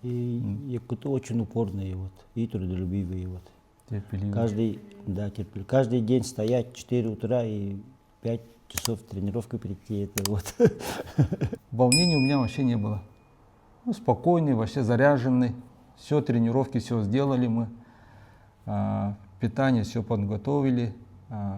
И якуты очень упорные вот, и трудолюбивые. Вот. Терпеливый. Каждый день стоять в 4 утра и 5 часов тренировку прийти. Это вот. Волнения у меня вообще не было. Ну, спокойный, вообще заряженный. Все, тренировки, все сделали мы. Питание все подготовили.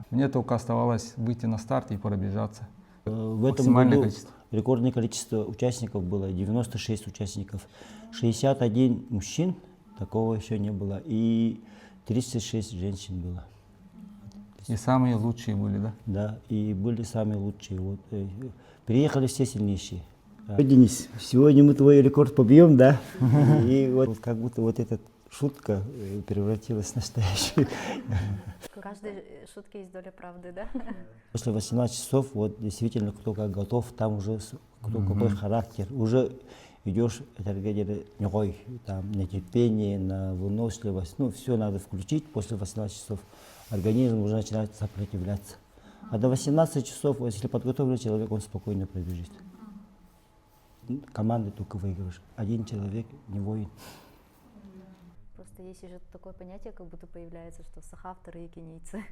Мне только оставалось выйти на старт и пробежаться. В этом Максимальное году количество. рекордное количество участников было, 96 участников. 61 мужчин, такого еще не было, и 36 женщин было. И самые лучшие были, да? Да, и были самые лучшие. Вот, приехали все сильнейшие. Денис, сегодня мы твой рекорд побьем, да? И вот как будто вот эта шутка превратилась в настоящую. В каждой шутке есть доля правды, да? После 18 часов, вот действительно, кто как готов, там уже кто какой характер. Уже идешь, это там, на терпение, на выносливость. Ну, все надо включить после 18 часов. Организм уже начинает сопротивляться. А до 18 часов, если подготовленный человек, он спокойно пробежит. Команды только выигрываешь. Один человек не воин. Просто есть уже такое понятие, как будто появляется, что сахавторы и кенийцы.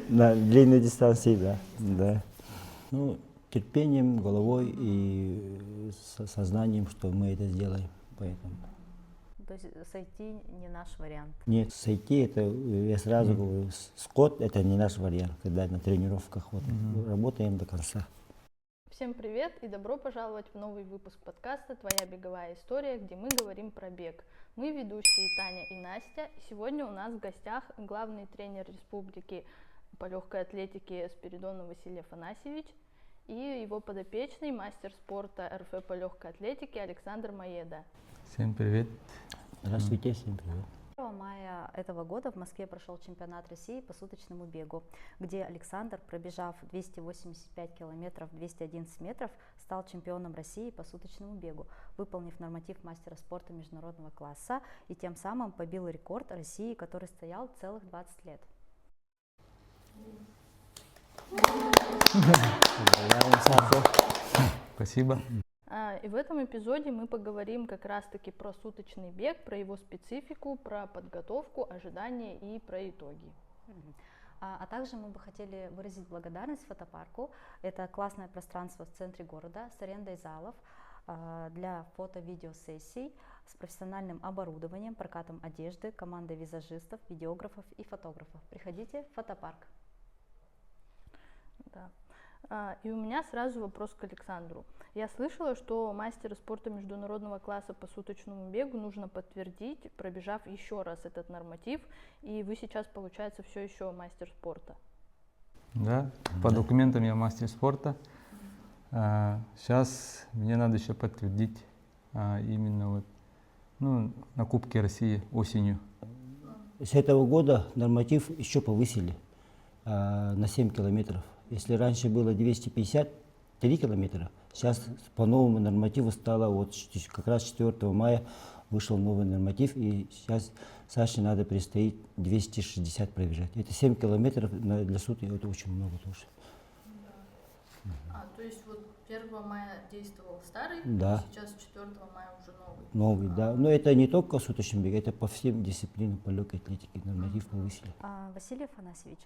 На длинной дистанции, да. Ну, терпением, головой и сознанием, что мы это сделаем. Поэтому. То есть сойти не наш вариант. Нет, сойти, это, я сразу говорю, скот, это не наш вариант, когда на тренировках вот, работаем до конца. Всем привет и добро пожаловать в новый выпуск подкаста «Твоя беговая история», где мы говорим про бег. Мы ведущие Таня и Настя. Сегодня у нас в гостях главный тренер республики по легкой атлетике Спиридонов Василий Афанасьевич и его подопечный мастер спорта РФ по легкой атлетике Александр Маеда. Всем привет. Здравствуйте, всем привет. 1 мая этого года в Москве прошел чемпионат России по суточному бегу, где Александр, пробежав 285 километров 211 метров, стал чемпионом России по суточному бегу, выполнив норматив мастера спорта международного класса и тем самым побил рекорд России, который стоял целых 20 лет. Спасибо. И в этом эпизоде мы поговорим как раз-таки про суточный бег, про его специфику, про подготовку, ожидания и про итоги. А также мы бы хотели выразить благодарность фотопарку. Это классное пространство в центре города с арендой залов для фото-видеосессий с профессиональным оборудованием, прокатом одежды, командой визажистов, видеографов и фотографов. Приходите в фотопарк. Да. И у меня сразу вопрос к Александру. Я слышала, что мастера спорта международного класса по суточному бегу нужно подтвердить, пробежав еще раз этот норматив, и вы сейчас, получается, все еще мастер спорта. Да, по документам я мастер спорта. Сейчас мне надо еще подтвердить именно вот, на Кубке России осенью. С этого года норматив еще повысили на 7 километров. Если раньше было 253 километра, сейчас по новому нормативу стало, вот как раз 4 мая вышел новый норматив, и сейчас Саше надо предстоит 260 пробежать. Это 7 километров для суток, это очень много тоже. То есть вот 1 мая действовал старый, да. Сейчас 4 мая уже новый? Новый, да. Но это не только суточный бег, это по всем дисциплинам по легкой атлетике норматив повысили. Василий Афанасьевич,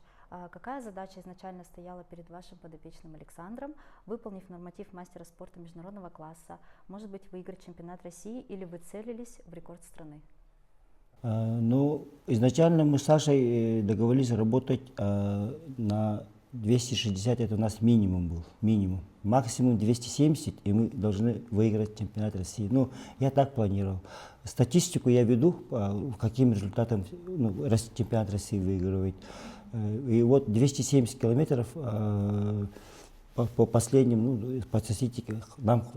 какая задача изначально стояла перед вашим подопечным Александром, выполнив норматив мастера спорта международного класса? Может быть, выиграть чемпионат России или вы целились в рекорд страны? Ну, изначально мы с Сашей договорились работать на 260, это у нас минимум был, минимум. Максимум 270, и мы должны выиграть чемпионат России. Ну, я так планировал. Статистику я веду, каким результатом чемпионат России выигрывает. И вот 270 километров по последним, по статистике, нам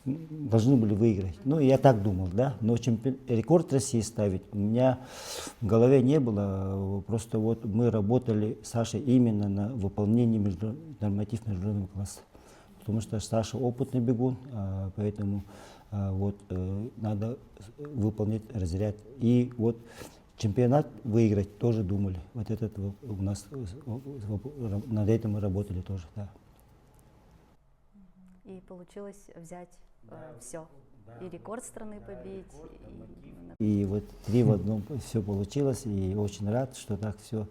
должны были выиграть. Ну, я так думал, да. Но рекорд России ставить у меня в голове не было. Просто вот мы работали с Сашей именно на выполнении норматив международного класса. Потому что Саша опытный бегун, поэтому надо выполнить разряд. И вот чемпионат выиграть тоже думали. Вот этот у нас, над этим мы работали тоже, да. И получилось взять все. и рекорд страны побить. И вот 3 в одном все получилось, и очень рад, что так все.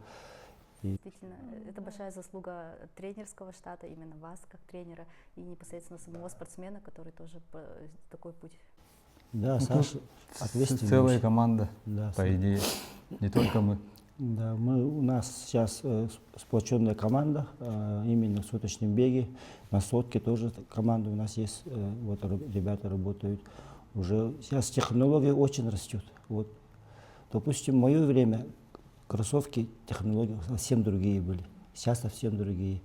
Действительно, это большая заслуга тренерского штата, именно вас, как тренера, и непосредственно самого спортсмена, который тоже такой путь. Да, Ну, Саша тут ответственный. целая очень. команда, Да, по идее, не только мы. Да, у нас сейчас сплоченная команда, именно в суточном беге. На сотке тоже команда у нас есть, вот ребята работают. Уже сейчас технология очень растет. Вот. Допустим, в мое время кроссовки, технологии совсем другие были. Сейчас совсем другие.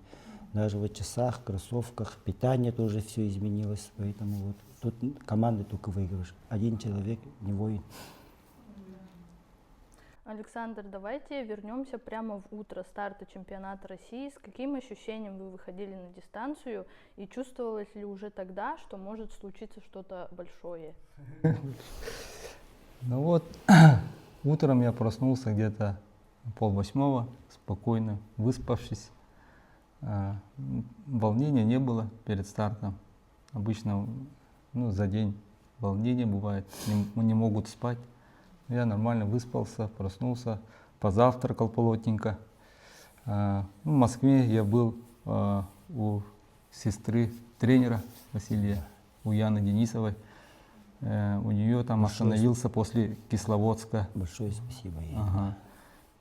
Даже в часах, кроссовках, питание тоже все изменилось. Поэтому вот тут команды только выигрыш. Один человек не воин. Александр, давайте вернемся прямо в утро старта чемпионата России. С каким ощущением вы выходили на дистанцию и чувствовалось ли уже тогда, что может случиться что-то большое? Ну вот, утром я проснулся где-то 7:30, спокойно, выспавшись. Волнения не было перед стартом. Обычно за день волнение бывает, не могут спать. Я нормально выспался, проснулся, позавтракал плотненько. В Москве я был у сестры тренера Василия, у Яны Денисовой. У нее там остановился после Кисловодска. Большое спасибо. Ага.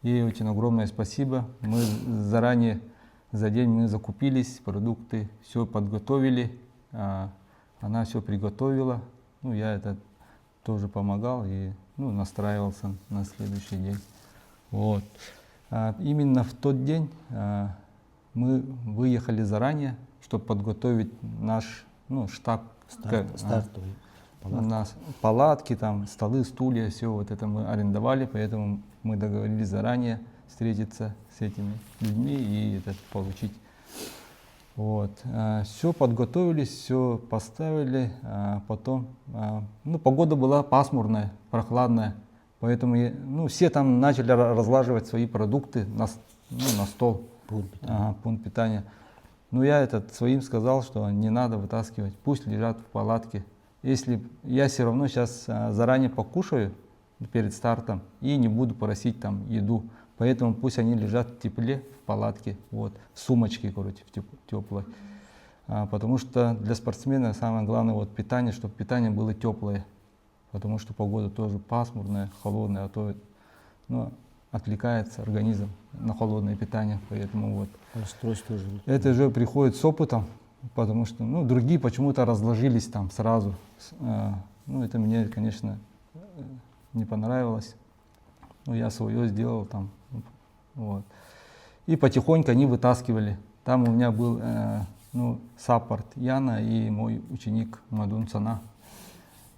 Ей очень огромное спасибо. Мы заранее, за день мы закупились, продукты, все подготовили. Она все приготовила. Я это тоже помогал и настраивался на следующий день. Вот. Именно в тот день мы выехали заранее, чтобы подготовить наш штаб. Стартовый. У нас палатки, там, столы, стулья, все вот это мы арендовали, поэтому мы договорились заранее встретиться с этими людьми и это получить. Вот. Все подготовились, все поставили, потом, погода была пасмурная, прохладная, поэтому все там начали разлаживать свои продукты на стол, пункт питания. Я своим сказал, что не надо вытаскивать, пусть лежат в палатке. Если я все равно сейчас заранее покушаю перед стартом и не буду просить там еду, поэтому пусть они лежат в тепле в палатке, вот, в сумочке, теплой. Потому что для спортсмена самое главное питание, чтобы питание было теплое, потому что погода тоже пасмурная, холодная, а то отвлекается организм на холодное питание, поэтому Расстройство желудка. это же приходит с опытом. Потому что другие почему-то разложились там сразу. Это мне, конечно, не понравилось. Я свое сделал там. Вот. И потихоньку они вытаскивали. Там у меня был саппорт Яна и мой ученик Мадун Цана.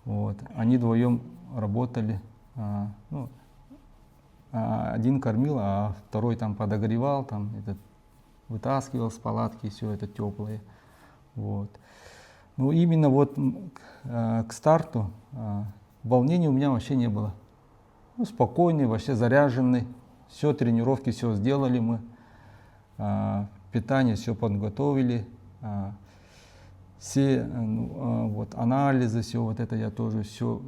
Вот. Они вдвоем работали. Один кормил, а второй там подогревал, там, вытаскивал с палатки все это теплое. Вот. Именно к старту волнения у меня вообще не было. Спокойный, вообще заряженный. Все, тренировки, все сделали мы. Питание все подготовили. Все анализы, все это я тоже все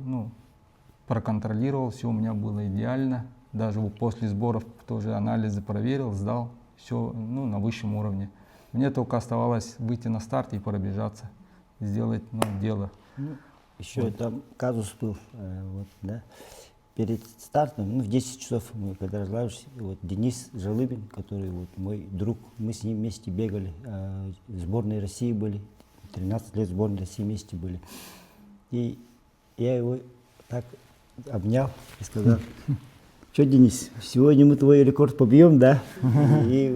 проконтролировал. Все у меня было идеально. Даже после сборов тоже анализы проверил, сдал. Все на высшем уровне. Мне только оставалось выйти на старт и пробежаться, сделать дело. Еще там казус был, перед стартом, в 10 часов, когда разлаживались, Денис Жалыбин, который мой друг, мы с ним вместе бегали, в сборной России были, 13 лет в сборной России вместе были. И я его так обнял и сказал: что, Денис, сегодня мы твой рекорд побьем, да? И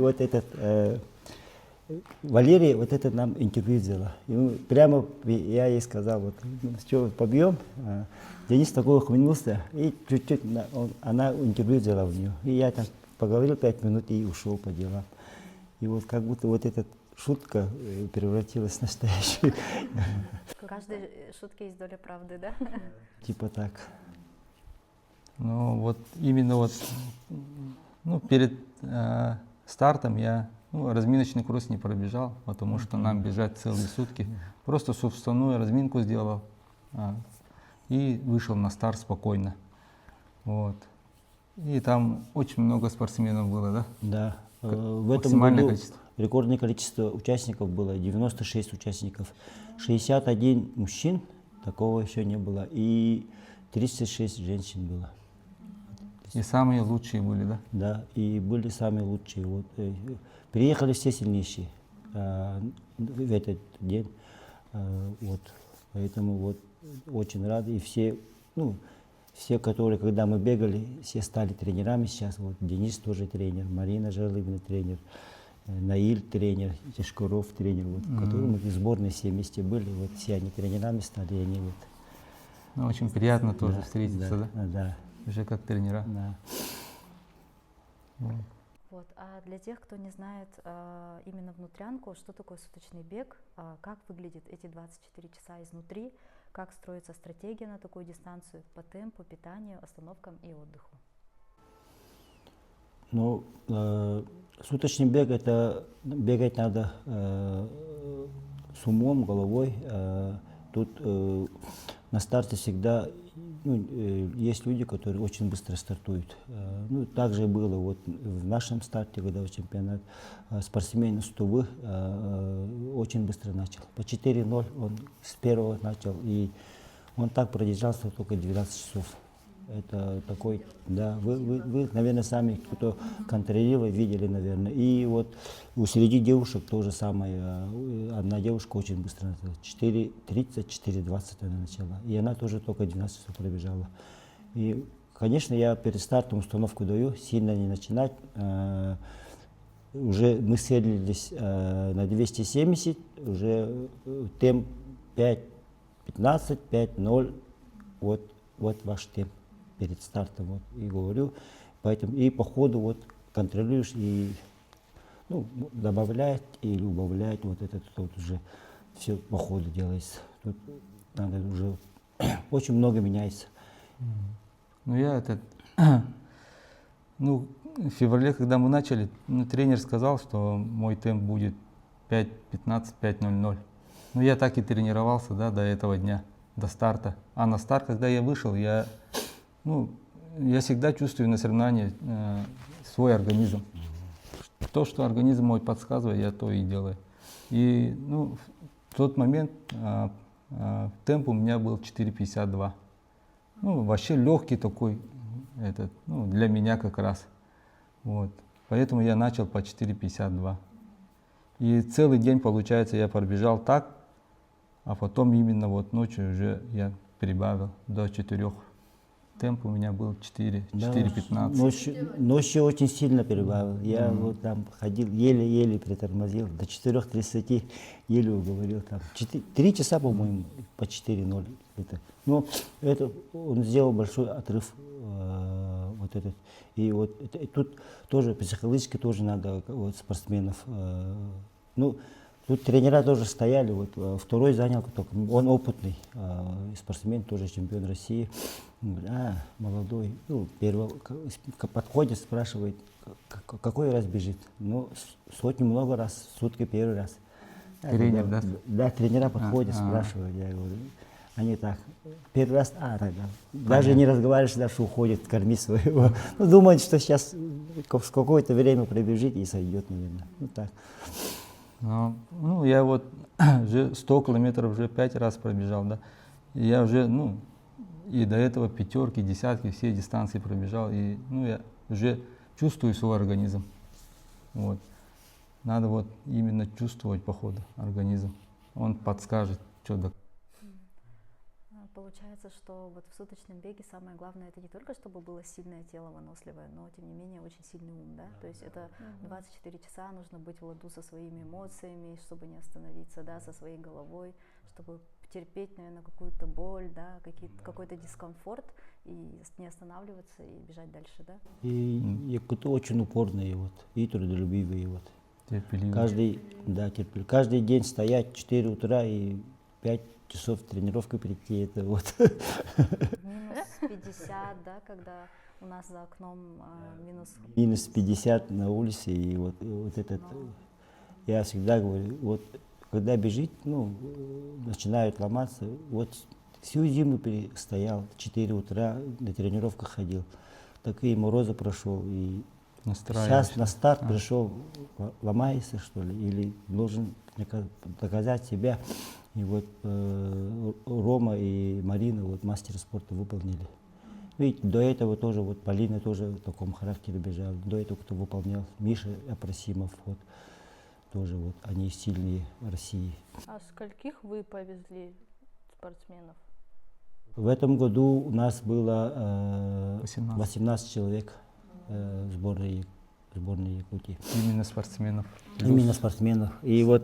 Валерия нам интервью взяла. И прямо я ей сказал, что побьем. Денис такой ухмыльнулся, и чуть-чуть она интервью взяла у нее. И я там поговорил 5 минут и ушел по делам. И как будто эта шутка превратилась в настоящую. В каждой шутке есть доля правды, да? Типа так. Именно перед стартом я разминочный кросс не пробежал, потому что нам бежать целые сутки. Просто собственную разминку сделал, и вышел на старт спокойно. Вот. И там очень много спортсменов было, да? Да. В этом Максимальное году количество. рекордное количество участников было, 96 участников. 61 мужчин, такого еще не было, и 36 женщин было. И самые лучшие были, да? Да, и были самые лучшие. Вот, приехали все сильнейшие в этот день. Вот, поэтому вот очень рады. И все, ну, все, которые, когда мы бегали, все стали тренерами сейчас. Вот Денис тоже тренер, Марина Жалыбина тренер, Наиль тренер, Тишкуров тренер, вот, которые мы в сборной все вместе были. Вот все они тренерами стали, и они вот. Ну, очень приятно тоже Да, встретиться, да? Да, Уже как тренера. да. Вот. А для тех, кто не знает именно внутрянку, что такое суточный бег, как выглядят эти 24 часа изнутри, как строится стратегия на такую дистанцию по темпу, питанию, остановкам и отдыху. Ну, суточный бег, это бегать надо с умом, головой. Тут на старте всегда есть люди, которые очень быстро стартуют. Ну, также было вот в нашем старте, когда в чемпионат, спортсмен из Тувы очень быстро начал. По 4:0 он с первого начал, и он так продержался только 12 часов. Это такой, да, вы, наверное, сами, кто контролировал, видели, наверное. И вот среди девушек то же самое. Одна девушка очень быстро начала, 4:30, 4:20 она начала. И она тоже только 12 часов пробежала. И, конечно, я перед стартом установку даю, сильно не начинать. Уже мы селились на 270, уже темп 5:15, 5:0, вот ваш темп перед стартом, вот, и говорю, поэтому и по ходу вот контролируешь и добавлять или убавлять, вот это вот уже все по ходу делается. Тут надо уже очень много меняется. Ну я в феврале, когда мы начали, тренер сказал, что мой темп будет 5:15, 5:00. Ну я так и тренировался, да, до этого дня, до старта. А на старт, когда я вышел, я всегда чувствую на соревновании свой организм. То, что организм мой подсказывает, я то и делаю. И в тот момент темп у меня был 4:52. Вообще легкий такой, для меня как раз. Вот. Поэтому я начал по 4:52. И целый день, получается, я пробежал так, а потом именно вот ночью уже я прибавил до 4. Темп у меня был 4:15. Ночью очень сильно прибавил. Я вот там ходил, еле-еле притормозил. До 4:30 еле уговорил. Там 3 часа, по-моему, по 4:0. Но это он сделал большой отрыв. Вот этот. И вот тут тоже психологически тоже надо вот, спортсменов. Тут тренера тоже стояли, вот второй занял, только он опытный спортсмен, тоже чемпион России. Он говорит, молодой, подходит, спрашивает, какой раз бежит? Сотню много раз, сутки первый раз. Тренер, да? Да, тренера подходят, спрашивают, я говорю. Они так, первый раз, тогда. Даже не разговариваешь, даже уходит кормить своего. Думают, что сейчас с какое-то время пробежит и сойдет, наверное. Так. Я вот уже 100 километров уже 5 раз пробежал, да. И я уже, и до этого 5, 10, все дистанции пробежал. И, я уже чувствую свой организм. Вот. Надо вот именно чувствовать по ходу организм. Он подскажет, что да. Получается, что вот в суточном беге самое главное это не только чтобы было сильное тело, выносливое, но тем не менее очень сильный ум, да? То есть это 24 часа нужно быть в ладу со своими эмоциями, чтобы не остановиться, да, со своей головой, чтобы терпеть, наверное, какую-то боль, да, какой-то дискомфорт и не останавливаться и бежать дальше, да? И кто очень упорные вот, и трудолюбивые вот. Терпеливый. Каждый день стоять в 4 утра и 5 часов тренировки прийти, это вот. Минус 50, да, когда у нас за окном Минус 50 на улице, и вот этот, я всегда говорю, вот когда бежит, начинают ломаться, вот Всю зиму стоял, 4 утра на тренировках ходил. Такие морозы прошел. И сейчас на старт пришел, ломаешься что ли, или должен доказать себя. И вот Рома и Марина, вот мастера спорта, выполнили. Видите, до этого тоже, вот Полина тоже в таком характере бежала. До этого кто выполнял, Миша Апрасимов, вот тоже вот, они сильные в России. А скольких вы повезли спортсменов? В этом году у нас было 18. 18 человек сборной Якутии. Именно спортсменов. Именно спортсменов. И вот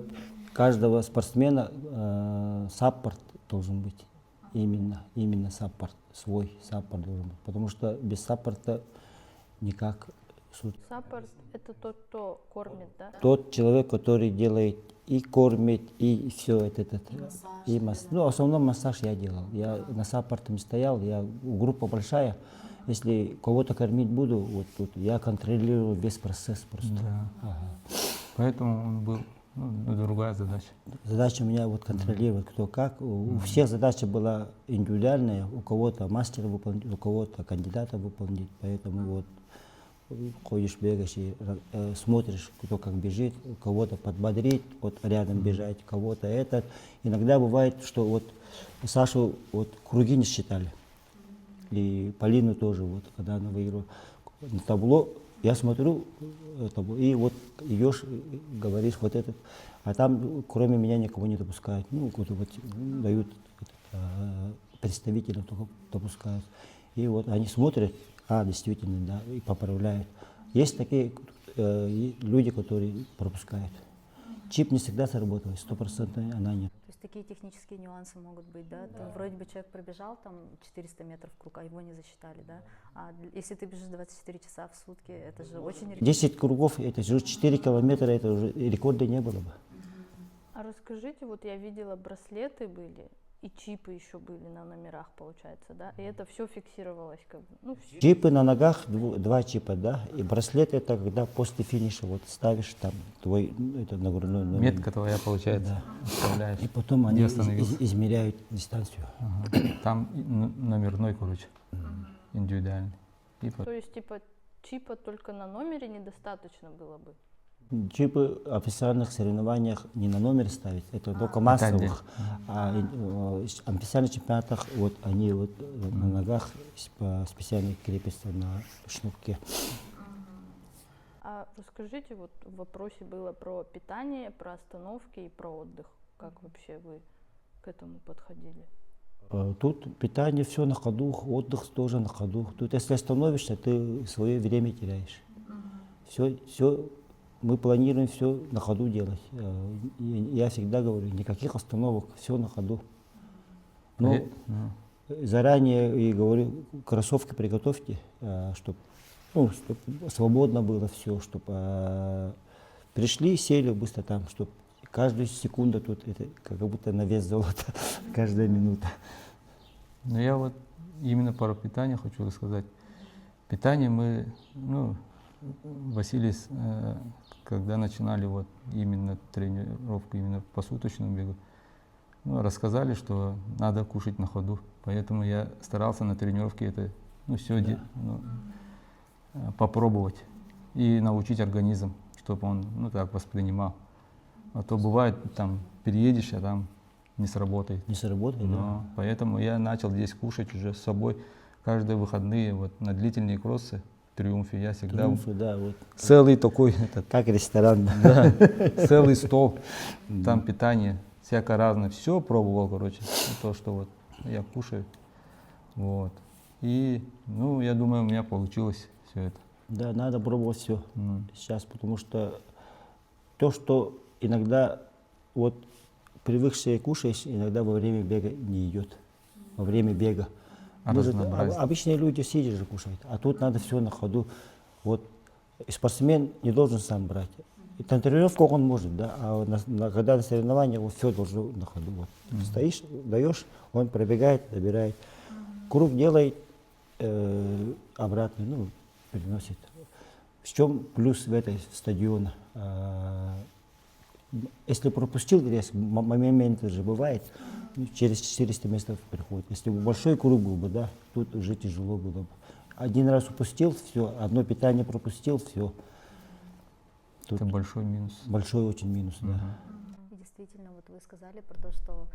каждого спортсмена саппорт должен быть. Именно саппорт, свой саппорт должен быть. Потому что без саппорта никак. Саппорт — это тот, кто кормит, да? Тот человек, который делает и кормит, и все это. И массаж. Ну, в основном массаж я делал. Я на саппорте не стоял, группа большая. Если кого-то кормить буду, вот тут я контролирую весь процесс просто. Да. Ага. Поэтому он был, другая задача. Задача у меня вот контролировать, кто как. У всех задача была индивидуальная, у кого-то мастера выполнить, у кого-то кандидата выполнить. Поэтому вот ходишь, бегаешь и смотришь, кто как бежит, у кого-то подбодрить, вот рядом бежать, кого-то этот. Иногда бывает, что вот Сашу вот круги не считали. И Полину тоже, вот, когда она выиграла на табло, я смотрю, и вот идешь, говоришь вот этот, а там кроме меня никого не допускают. Ну, вот, дают представителям только допускают. И вот они смотрят, действительно, да, и поправляют. Есть такие люди, которые пропускают. Чип не всегда сработает, 100% она нет. То есть такие технические нюансы могут быть, да? Там вроде бы человек пробежал там 400 метров круг, а его не засчитали, да? А если ты бежишь 24 часа в сутки, это же очень... 10 кругов, это же 4 километра, это уже рекорда не было бы. А расскажите, вот я видела, браслеты были, и чипы еще были на номерах, получается, да? И это все фиксировалось как бы, Чипы на ногах, 2 чипа, да, и браслет это когда после финиша вот ставишь там твой нагрудной номер. Метка твоя, получается, оставляешь. И потом они Где остановился. измеряют дистанцию. Ага. Там номерной, короче, индивидуальный. То есть типа чипа только на номере недостаточно было бы? Чипы в официальных соревнованиях не на номер ставить, это только массовых. А в официальных чемпионатах вот они вот на ногах специально крепятся на шнурке. А расскажите, вот в вопросе было про питание, про остановки и про отдых. Как вообще вы к этому подходили? Тут питание все на ходу, отдых тоже на ходу. Тут если остановишься, ты свое время теряешь. Все мы планируем все на ходу делать. Я всегда говорю, никаких остановок, все на ходу. Но заранее и говорю, кроссовки приготовьте, чтобы свободно было все, чтобы пришли, сели быстро там, чтобы каждую секунду тут это как будто на вес золота, каждая минута. Ну я вот именно про питание хочу рассказать. Питание мы, Василий, когда начинали вот именно тренировку, именно по суточному бегу, рассказали, что надо кушать на ходу. Поэтому я старался на тренировке это все попробовать и научить организм, чтобы он так воспринимал. А то бывает, там переедешь, а там не сработает. Не сработает, да. Поэтому я начал здесь кушать уже с собой каждые выходные, вот на длительные кроссы. Триумфе я всегда вот. целый такой как ресторан, да, целый стол, там питание всякое разное, все пробовал, короче, то, что вот я кушаю, вот. И я думаю, у меня получилось все это. Да, надо пробовать все сейчас, потому что то, что иногда вот привыкшее кушаешь, иногда во время бега не идет, во время бега. Обычные люди сидя же кушают, а тут надо все на ходу. Вот спортсмен не должен сам брать. И на тренировку он может, да, а когда на соревнованиях вот все должно на ходу. Вот. Стоишь, даешь, он пробегает, добирает. Круг делает, обратно, переносит. В чем плюс в этой стадиона? Если пропустил резко, моменты же бывает, через 400 метров приходит. Если бы большой круг был бы, да, тут уже тяжело было бы. Один раз упустил, все, одно питание пропустил, все. Тут Это большой минус. большой очень минус, да. И действительно, вот вы сказали про то, что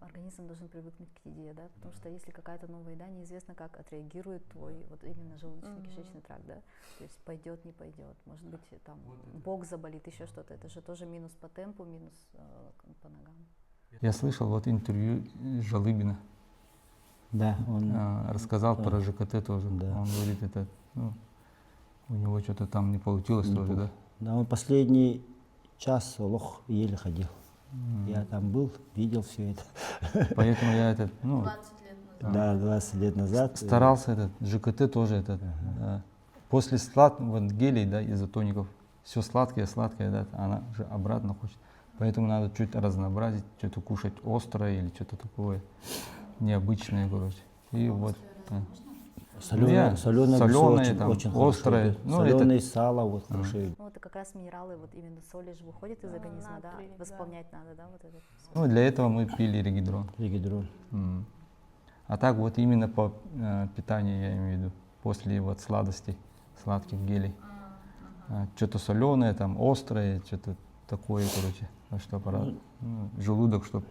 организм должен привыкнуть к еде, да, потому что если какая-то новая еда, неизвестно, как отреагирует твой вот именно желудочно-кишечный тракт, да, то есть пойдет, не пойдет, может быть, там бок заболит, еще что-то, это же тоже минус по темпу, минус по ногам. Я слышал вот интервью Жалыбина. Да, он, Рассказал про ЖКТ тоже. Да. Он говорит, это, ну, у него что-то там не получилось тоже, да? да, он последний час лох еле ходил. Я там был, видел все это. Поэтому я этот, ну, 20 лет назад. Да, 20 лет назад. старался этот, ЖКТ тоже этот. Да. После вот гелей, да, изотоников, все сладкое, да, она же обратно хочет. Поэтому надо чуть разнообразить, что-то кушать острое или что-то такое необычное, короче. И вот. Соленое, соленое, очень, там, очень хорошо острое. идет. Ну, соленое сало, вот хорошо идет. Ну, это как раз минералы, вот именно соли же выходят из организма, да, натрий, да. восполнять надо, да, вот это. Ну, для этого мы пили регидрон. Регидрон. А так вот именно по питанию, я имею в виду, после вот сладостей, сладких гелей. Что-то соленое, там, острое, что-то такое, короче, чтобы желудок, чтобы,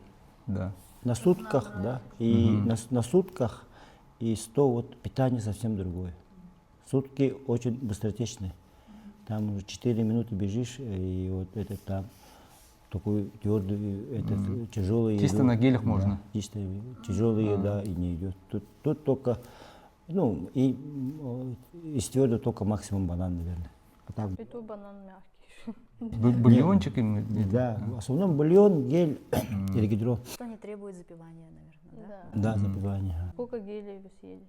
да. На сутках, да, и на сутках и 100 вот питание совсем другое. Сутки очень быстротечные. Там уже 4 минуты бежишь, и вот это там такой твердый, этот тяжелый. Чисто на гелях можно? Чисто тяжелая еда и не идет. Тут только, ну, и из твердого только максимум банан, наверное. А так, И то банан мягкий. Бульончик им? да, в основном бульон, гель и регидрон. Что не требует запивания, наверное, да? Да. Да, запивание. Сколько гелей вы съели?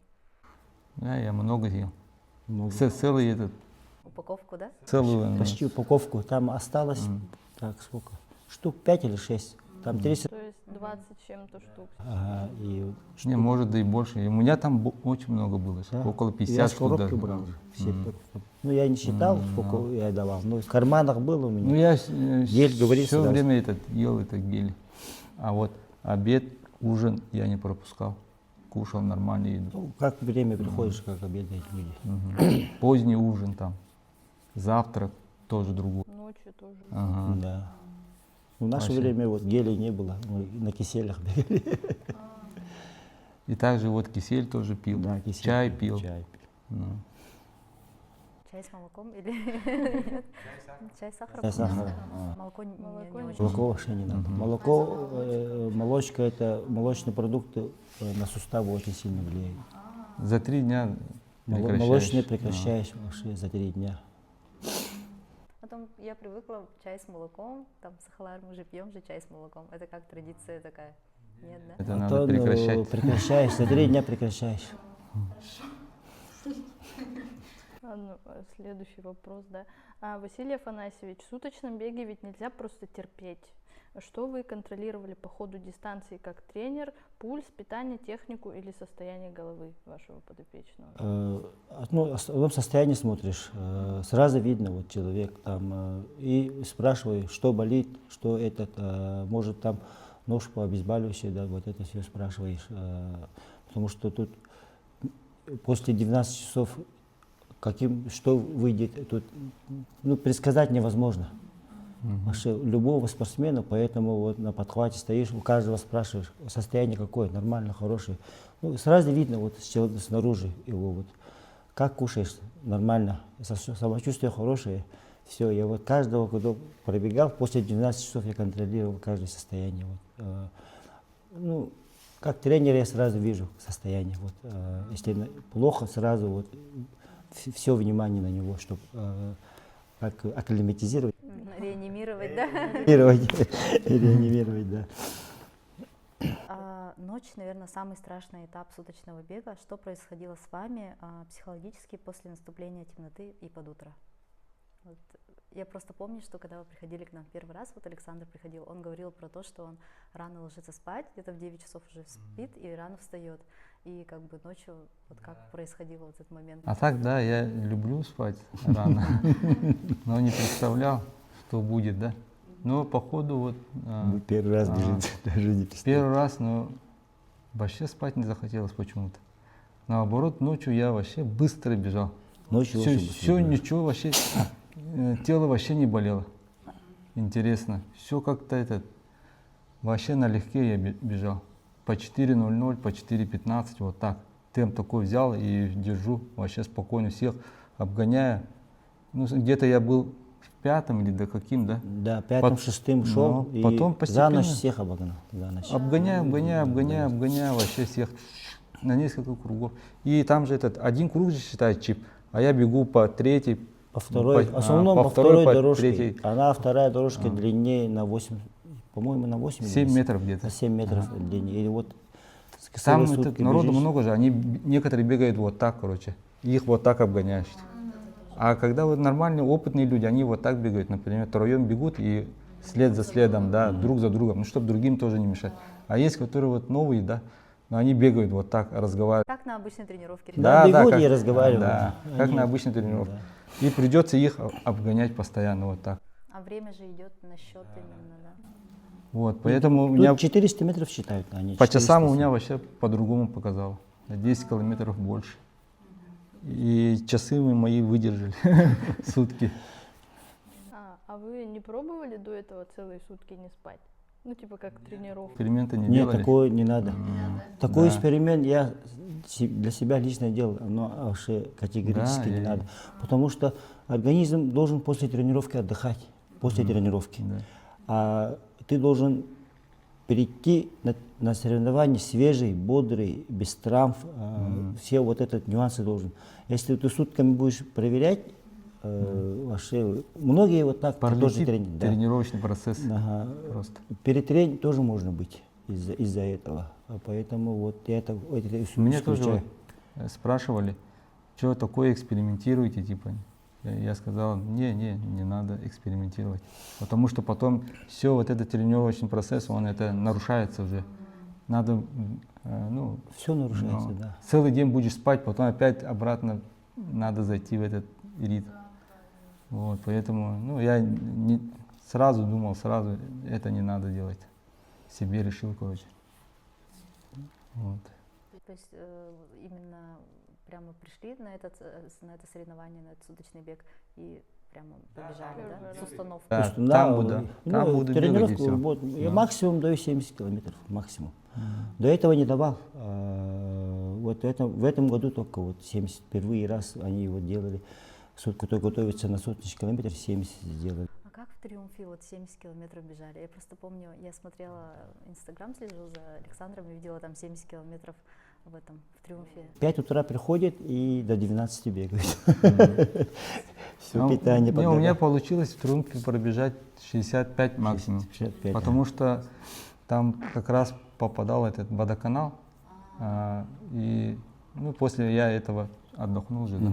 Да, я много ел. Много. Целый этот, Упаковку, да? целую. Почти упаковку. Там осталось, так, сколько? Штук 5 или 6. Там 30. То есть 20 с чем-то штук. Ага, и вот Не, может, да и больше. И у меня там очень много было, да. около Я 50 с штук коробки даже. брал. Все. Ну, я не считал, сколько я давал. Но в карманах было у Ну, меня. я Гель, говорится, все да. время ел этот гель. А вот обед, ужин я не пропускал. Кушал нормальную еду. Ну, как время приходишь, как обедают люди. Поздний ужин там, завтрак тоже другой. Ночью тоже. Ага. Да. В наше Вообще. время вот гелей не было. Мы на киселях бегали. И также вот кисель тоже пил, Да, кисель чай пил. Чай пил. Ну. Чай с молоком или нет? Чай с сахаром? Чай с сахаром. Молоко не Молоко не не очень. Молоко вообще не надо. Молоко, молочка, это молочные продукты на суставы очень сильно влияют. За 3 дня прекращаешь. Молочные прекращаешь вообще за 3 дня. Потом я привыкла чай с молоком, там сахалар мы же пьем же чай с молоком. Это как традиция такая. Нет, да? Это А надо то, ну, прекращать. прекращаешь, за 3 дня прекращаешь. Ладно, следующий вопрос, да. Василий Афанасьевич, в суточном беге ведь нельзя просто терпеть. Что вы контролировали по ходу дистанции как тренер? Пульс, питание, технику или состояние головы вашего подопечного? Ну, в основном состоянии смотришь, сразу видно, вот человек там, и спрашиваю, что болит, что этот, может там нож по обезболивающей, да, вот это все спрашиваешь, потому что тут после 12 часов что выйдет, тут, ну, предсказать невозможно. Вообще любого спортсмена, поэтому вот на подхвате стоишь, у каждого спрашиваешь, состояние какое, нормально, хорошее. Ну, сразу видно вот снаружи его, вот, как кушаешь, нормально, самочувствие хорошее. Все, я вот каждого, кто пробегал, после 12 часов я контролировал каждое состояние. Вот, ну, как тренер я сразу вижу состояние. Вот, если плохо, сразу вот, все внимание на него, чтобы как акклиматизировать. Реанимировать, да? Реанимировать, да. Ночь, наверное, самый страшный этап суточного бега. Что происходило с вами психологически после наступления темноты и под утро? Вот. Я просто помню, что когда вы приходили к нам первый раз, вот Александр приходил, он говорил про то, что он рано ложится спать, где-то в 9 часов уже спит и рано встает. И как бы ночью, вот как происходило вот этот момент? А так, да, я люблю спать рано, но не представлял, что будет, да? Но походу вот Мы первый раз бежим, даже не представляю. первый раз, но вообще спать не захотелось почему-то. Наоборот, ночью я вообще быстро бежал. Ночью Все, очень быстро бежал. ничего вообще, тело вообще не болело. Интересно. Все как-то вообще налегке я бежал. По 4:00, по 4:15, вот так. Темп такой взял и держу вообще спокойно всех, обгоняя. Ну, где-то я был в 5-м или до каким, да? Да, пятым, Пот- шестым но шел, и потом за постепенно- ночь всех обогнал. За ночь. Обгоняю вообще всех на несколько кругов. И там же один круг же считает чип, а я бегу по третьей, По второй, в основном по по второй по дорожке. третьей. Она вторая дорожка длиннее на 8, по-моему, на 8 или 7 10. метров где-то. На 7 метров длиннее. И вот Там целые сутки народу бежишь. много же, некоторые бегают вот так, короче, их вот так обгоняешь. А когда вот нормальные, опытные люди, они вот так бегают, например, втроем бегут и след за следом, да, друг за другом, ну, чтобы другим тоже не мешать. А есть, которые вот новые, да, но они бегают вот так, разговаривают. Как на обычной тренировке. Да, бегут как, и разговаривают. Да, как Они- на обычной тренировке. И придется их обгонять постоянно вот так. А время же идет на счет именно, да. Вот, поэтому у Тут меня 400 метров считают. Они по часам у 400. меня вообще по-другому показало. На 10 километров больше. И часы мои выдержали сутки. А вы не пробовали до этого целые сутки не спать? Ну, типа как тренировка. Эксперименты не Нет, делали. такого не надо. Такой Да. эксперимент я для себя лично делал, но вообще категорически Да, не и- надо. Потому что организм должен после тренировки отдыхать, после тренировки. Да. А ты должен перейти на соревнования свежий, бодрый, без травм. Все вот этот нюансы должен. Если ты сутками будешь проверять, вообще многие вот так тоже Паралитит, тренинг. Да. тренировочный процесс Ага. просто. Перетренить тоже можно быть из-за этого. А поэтому вот я это Меня тоже исключаю. вот спрашивали, что такое экспериментируете, типа. Я сказал, не надо экспериментировать. Потому что потом все вот этот тренировочный процесс, он это нарушается уже. Надо, ну, Все нарушается, ну, да. целый день будешь спать, потом опять обратно надо зайти в этот ритм. Вот, поэтому, ну, я сразу думал, это не надо делать. Себе решил, короче. Вот. То есть именно прямо пришли на это соревнование, на этот суточный бег и прямо побежали, да, с установкой. Да, Просто, там буду, ну, там буду бегать и тренировку все. вот, я максимум даю 70 километров, максимум. До этого не давал. Вот в этом году только вот 70, впервые раз они вот делали, кто готовится на сотничный километр, 70 сделали. А как в Триумфе вот 70 километров бежали? Я просто помню, я смотрела Инстаграм, слежу за Александром и видела там 70 километров в Триумфе. 5 утра приходит и до 12 бегает. Все питание У меня подготовка. получилось в Триумфе пробежать 65 максимум. 65, Потому что там как раз попадал этот водоканал. И ну, после я этого отдохнул уже, да,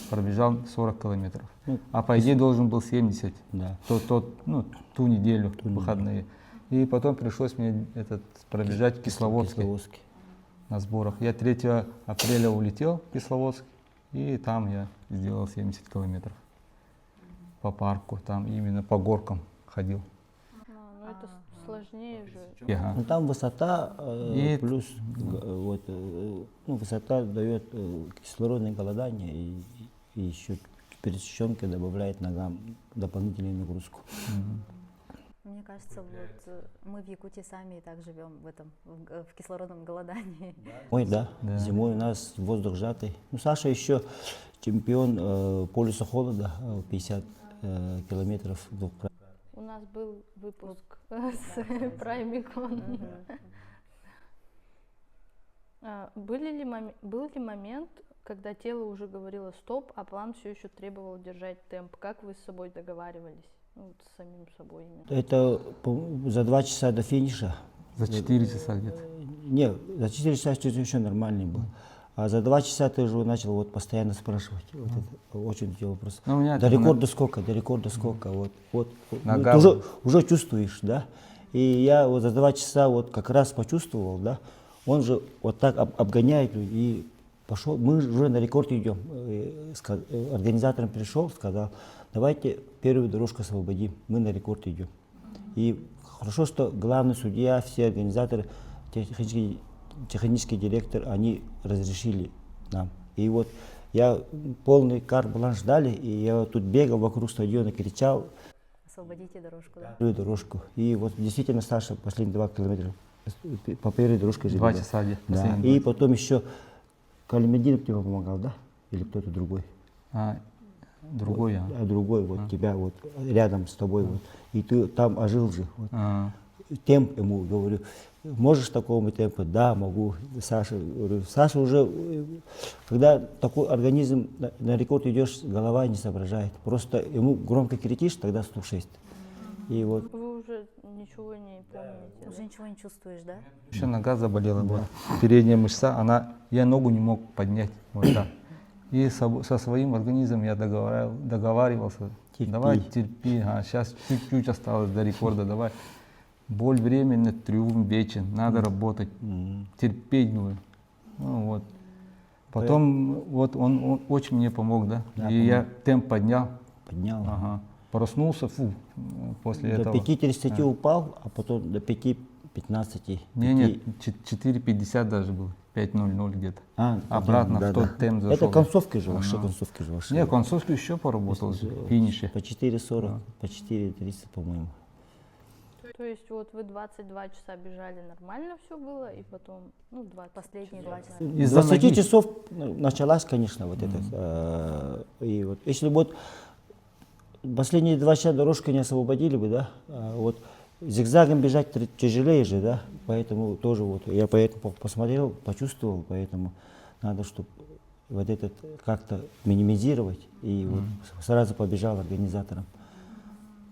пробежал 40 километров. Ну, А по идее должен был 70. Да. Ту неделю, выходные. И потом пришлось мне пробежать в Кисловодске Кисловодске. на сборах. Я 3 апреля улетел в Кисловодск, и там я сделал 70 километров по парку, там именно по горкам ходил. Ну, это сложнее же. Ага. Ну, там высота И- плюс ну, высота дает кислородное голодание и еще пересеченка добавляет ногам дополнительную нагрузку. Мне кажется, вот мы в Якутии сами и так живем в кислородном голодании. Ой, да. Да. Зимой у нас воздух сжатый. Ну, Саша еще чемпион полюса холода, 50 километров. У нас был выпуск с Праймикон. Был ли момент, когда тело уже говорило стоп, а план все еще требовал держать темп? Как вы с собой договаривались? Ну, вот с самим собой именно. Это за 2 часа до финиша. За 4 часа где-то. Не, за 4 часа чуть еще нормальный был. А за 2 часа ты уже начал вот постоянно спрашивать. Вот это очень эти вопросы. Ну, у меня До это рекорда сколько, до рекорда сколько. Вот. Нога Ты вот. уже чувствуешь, да? И я вот за 2 часа вот как раз почувствовал, да? Он же вот так обгоняет и пошел. Мы уже на рекорд идем. Организатором пришел, сказал, давайте первую дорожку освободим, мы на рекорд идем. И хорошо, что главный судья, все организаторы, технический директор, они разрешили нам. И вот я полный карт-бланш дали, и я вот тут бегал вокруг стадиона, кричал, Освободите дорожку, да? свою дорожку. И вот действительно Саша последние 2 километра по первой дорожке же 2 бегал. часа где? Да. последние И потом еще Калимединов тебе помогал, да? Или кто-то другой? Другой я. А другой вот тебя вот рядом с тобой вот. И ты там ожил же. Вот. А, Темп ему говорю, можешь такому темпу? Да, могу. Саша, говорю, Саша уже, когда такой организм на рекорд идешь, голова не соображает. Просто ему громко кричишь, тогда 106. И вот Вы уже ничего не помните. Уже ничего не чувствуешь, да? еще нога заболела, вот. Передняя мышца, я ногу не мог поднять. Вот так. И со своим организмом я договаривался. Терпи. Давай терпи, сейчас чуть-чуть осталось до рекорда, давай. Боль временная, триумф вечен, надо работать, терпеть, говорю. Ну, вот. Потом вот он очень мне помог, да. Да, И я темп поднял, поднял. ага. Проснулся, после До этого. 5:30 упал, а потом до 5:15. Нет, 4:50 даже был, 5:00 где-то. Обратно да, в тот да. темп зашел. Это концовки же ваши, концовки же ваши. Не, концовку еще поработал, в финише. По 4:40, по 4:30, по-моему. То есть вот вы 22 часа бежали, нормально все было, и потом, 20 Последние часов, 2 часа. да. С Из-за 20 ноги. часов началась, конечно, вот это. И вот, если вот последние 2 часа дорожку не освободили бы, да, вот зигзагом бежать тяжелее же, да, поэтому тоже вот, я поэтому посмотрел, почувствовал, поэтому надо, чтобы вот этот как-то минимизировать, и вот сразу побежал организатором.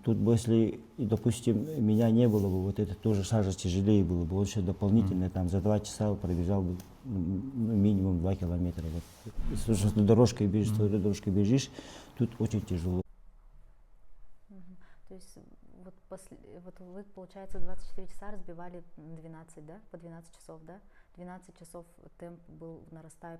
Тут бы, если, допустим, меня не было бы, вот это тоже Саша тяжелее было бы, он еще дополнительно там за 2 часа пробежал бы минимум 2 километра. Вот. Если уже дорожкой бежишь, тут очень тяжело. То есть вот вы, получается, 24 часа разбивали на 12, да? По 12 часов, да? 12 часов темп был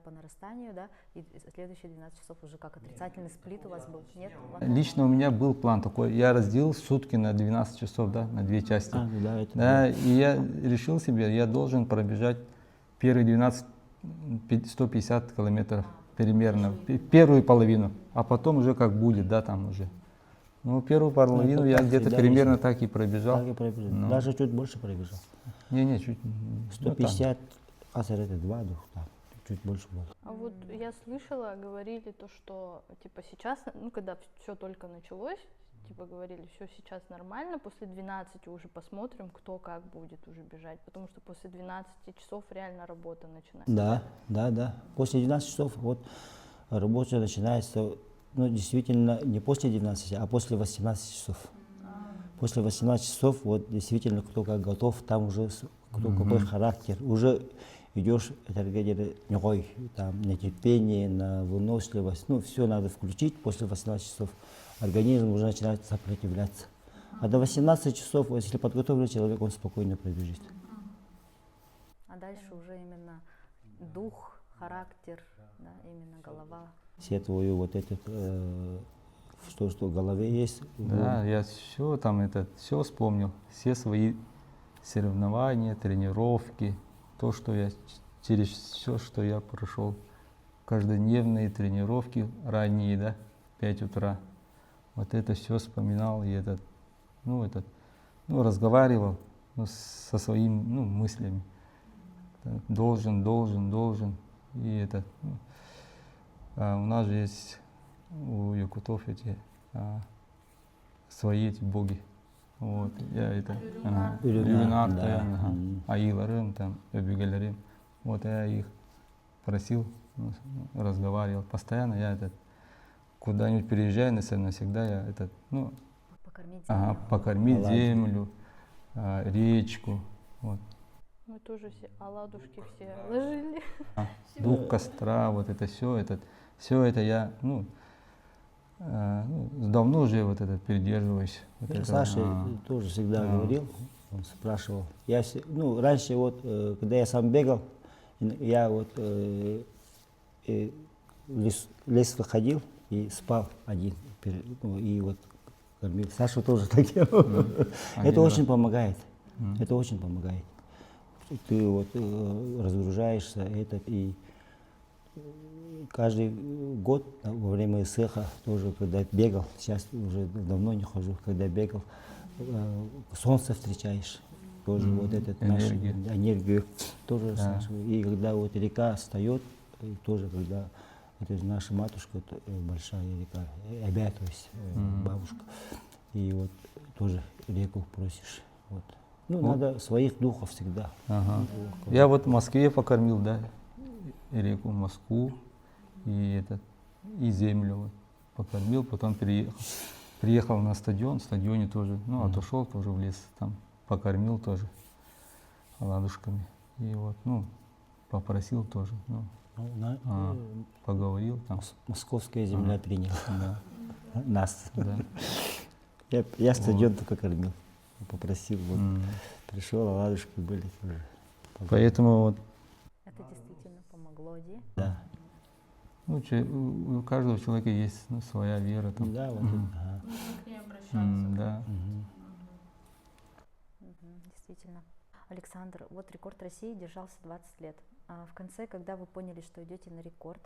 по нарастанию, да? И следующие 12 часов уже как отрицательный сплит у вас был? Нет? Лично у меня был план такой, я разделил сутки на 12 часов, да, на 2 части. Да, это Да, и я решил себе, я должен пробежать первые 150 километров примерно, первую половину, а потом уже как будет, да, там уже. Ну, первую половину я где-то да, примерно если- так и пробежал. Так и пробежал. Ну. Даже чуть больше пробежал. Не, чуть. 150, это 2, да, чуть больше было. А вот я слышала, говорили то, что типа сейчас, когда все только началось, типа говорили, все сейчас нормально, после 12 уже посмотрим, кто как будет уже бежать, потому что после 12 часов реально работа начинается. Да. После 12 часов вот работа начинается, ну, действительно, не после 12, а после 18 часов. После 18 часов, вот, действительно, кто как готов, там уже кто какой характер. Уже идешь, это там, на терпение, на выносливость. Ну, все надо включить после 18 часов. Организм уже начинает сопротивляться. А до 18 часов, вот, если подготовленный человек, он спокойно пробежит. А дальше уже именно дух, характер, да, именно голова. Все твою вот этот, что в голове есть. Да, я все там все вспомнил, все свои соревнования, тренировки, то, что я через все, что я прошел, каждодневные тренировки ранние, да, 5 утра. Вот это все вспоминал и разговаривал со своими мыслями. Должен. И у нас же есть у якутов свои эти боги. Вот, я Лювинар, да. Аиларым, там, Эбигелярим. Вот я их просил, разговаривал. Постоянно я куда-нибудь переезжаю, навсегда я Покормить землю. покормить Оладьи. землю, речку. Вот. Мы тоже все оладушки все ложили. Дух костра, вот это все это я, давно уже придерживаюсь. Вот этого. Саша тоже всегда говорил, он спрашивал. Раньше вот, когда я сам бегал, я вот в лес выходил и спал один. И вот кормил. Саша тоже так делал. Один Это раз. очень помогает. Это очень помогает. Ты вот разгружаешься, и каждый год во время СЭХа тоже, когда бегал, сейчас уже давно не хожу, когда бегал, солнце встречаешь, тоже вот этот Энергию. энергию тоже. Да. И когда вот река встает, и тоже когда это же наша матушка, это большая река, Обя, то есть бабушка, и вот тоже реку просишь. Вот. Ну, надо своих духов всегда. Ага. Я вот в Москве покормил, да, и реку Москву, и землю вот покормил, потом приехал на стадион, в стадионе тоже, ну, отошел тоже в лес, там покормил тоже оладушками. И вот, ну, попросил тоже, ну, Ну, поговорил там. Московская земля приняла Да, нас. да. Я стадион только кормил, попросил, вот, М. пришел, оладушки были тоже. Поэтому вот, Это действительно помогло, Ди. Да, ну, у каждого человека есть, ну, своя вера там. да, вот, ага. Да. Действительно. Александр, вот рекорд России держался 20 лет. А в конце, когда вы поняли, что идете на рекорд,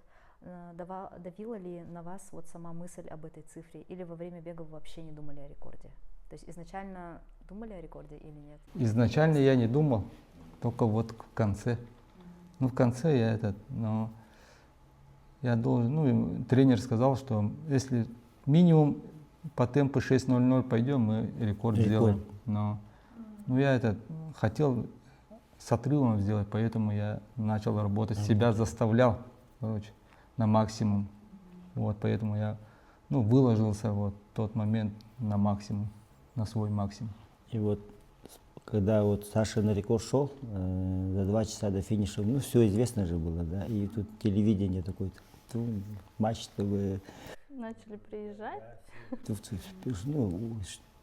давила ли на вас вот сама мысль об этой цифре? Или во время бега вы вообще не думали о рекорде? То есть изначально думали о рекорде или нет? Изначально я не думал, только вот в конце. Ну, в конце но я должен, ну, и тренер сказал, что если минимум по темпу 6:00 пойдем, мы рекорд сделаем. Но ну, я хотел с отрывом сделать, поэтому я начал работать, себя заставлял, короче, на максимум. Вот, поэтому я, ну, выложился вот в тот момент на максимум, на свой максимум. И вот когда вот Саша на рекорд шел, за 2 часа до финиша, ну, все известно же было, да, и тут телевидение такое, матч, чтобы, Начали приезжать. ну,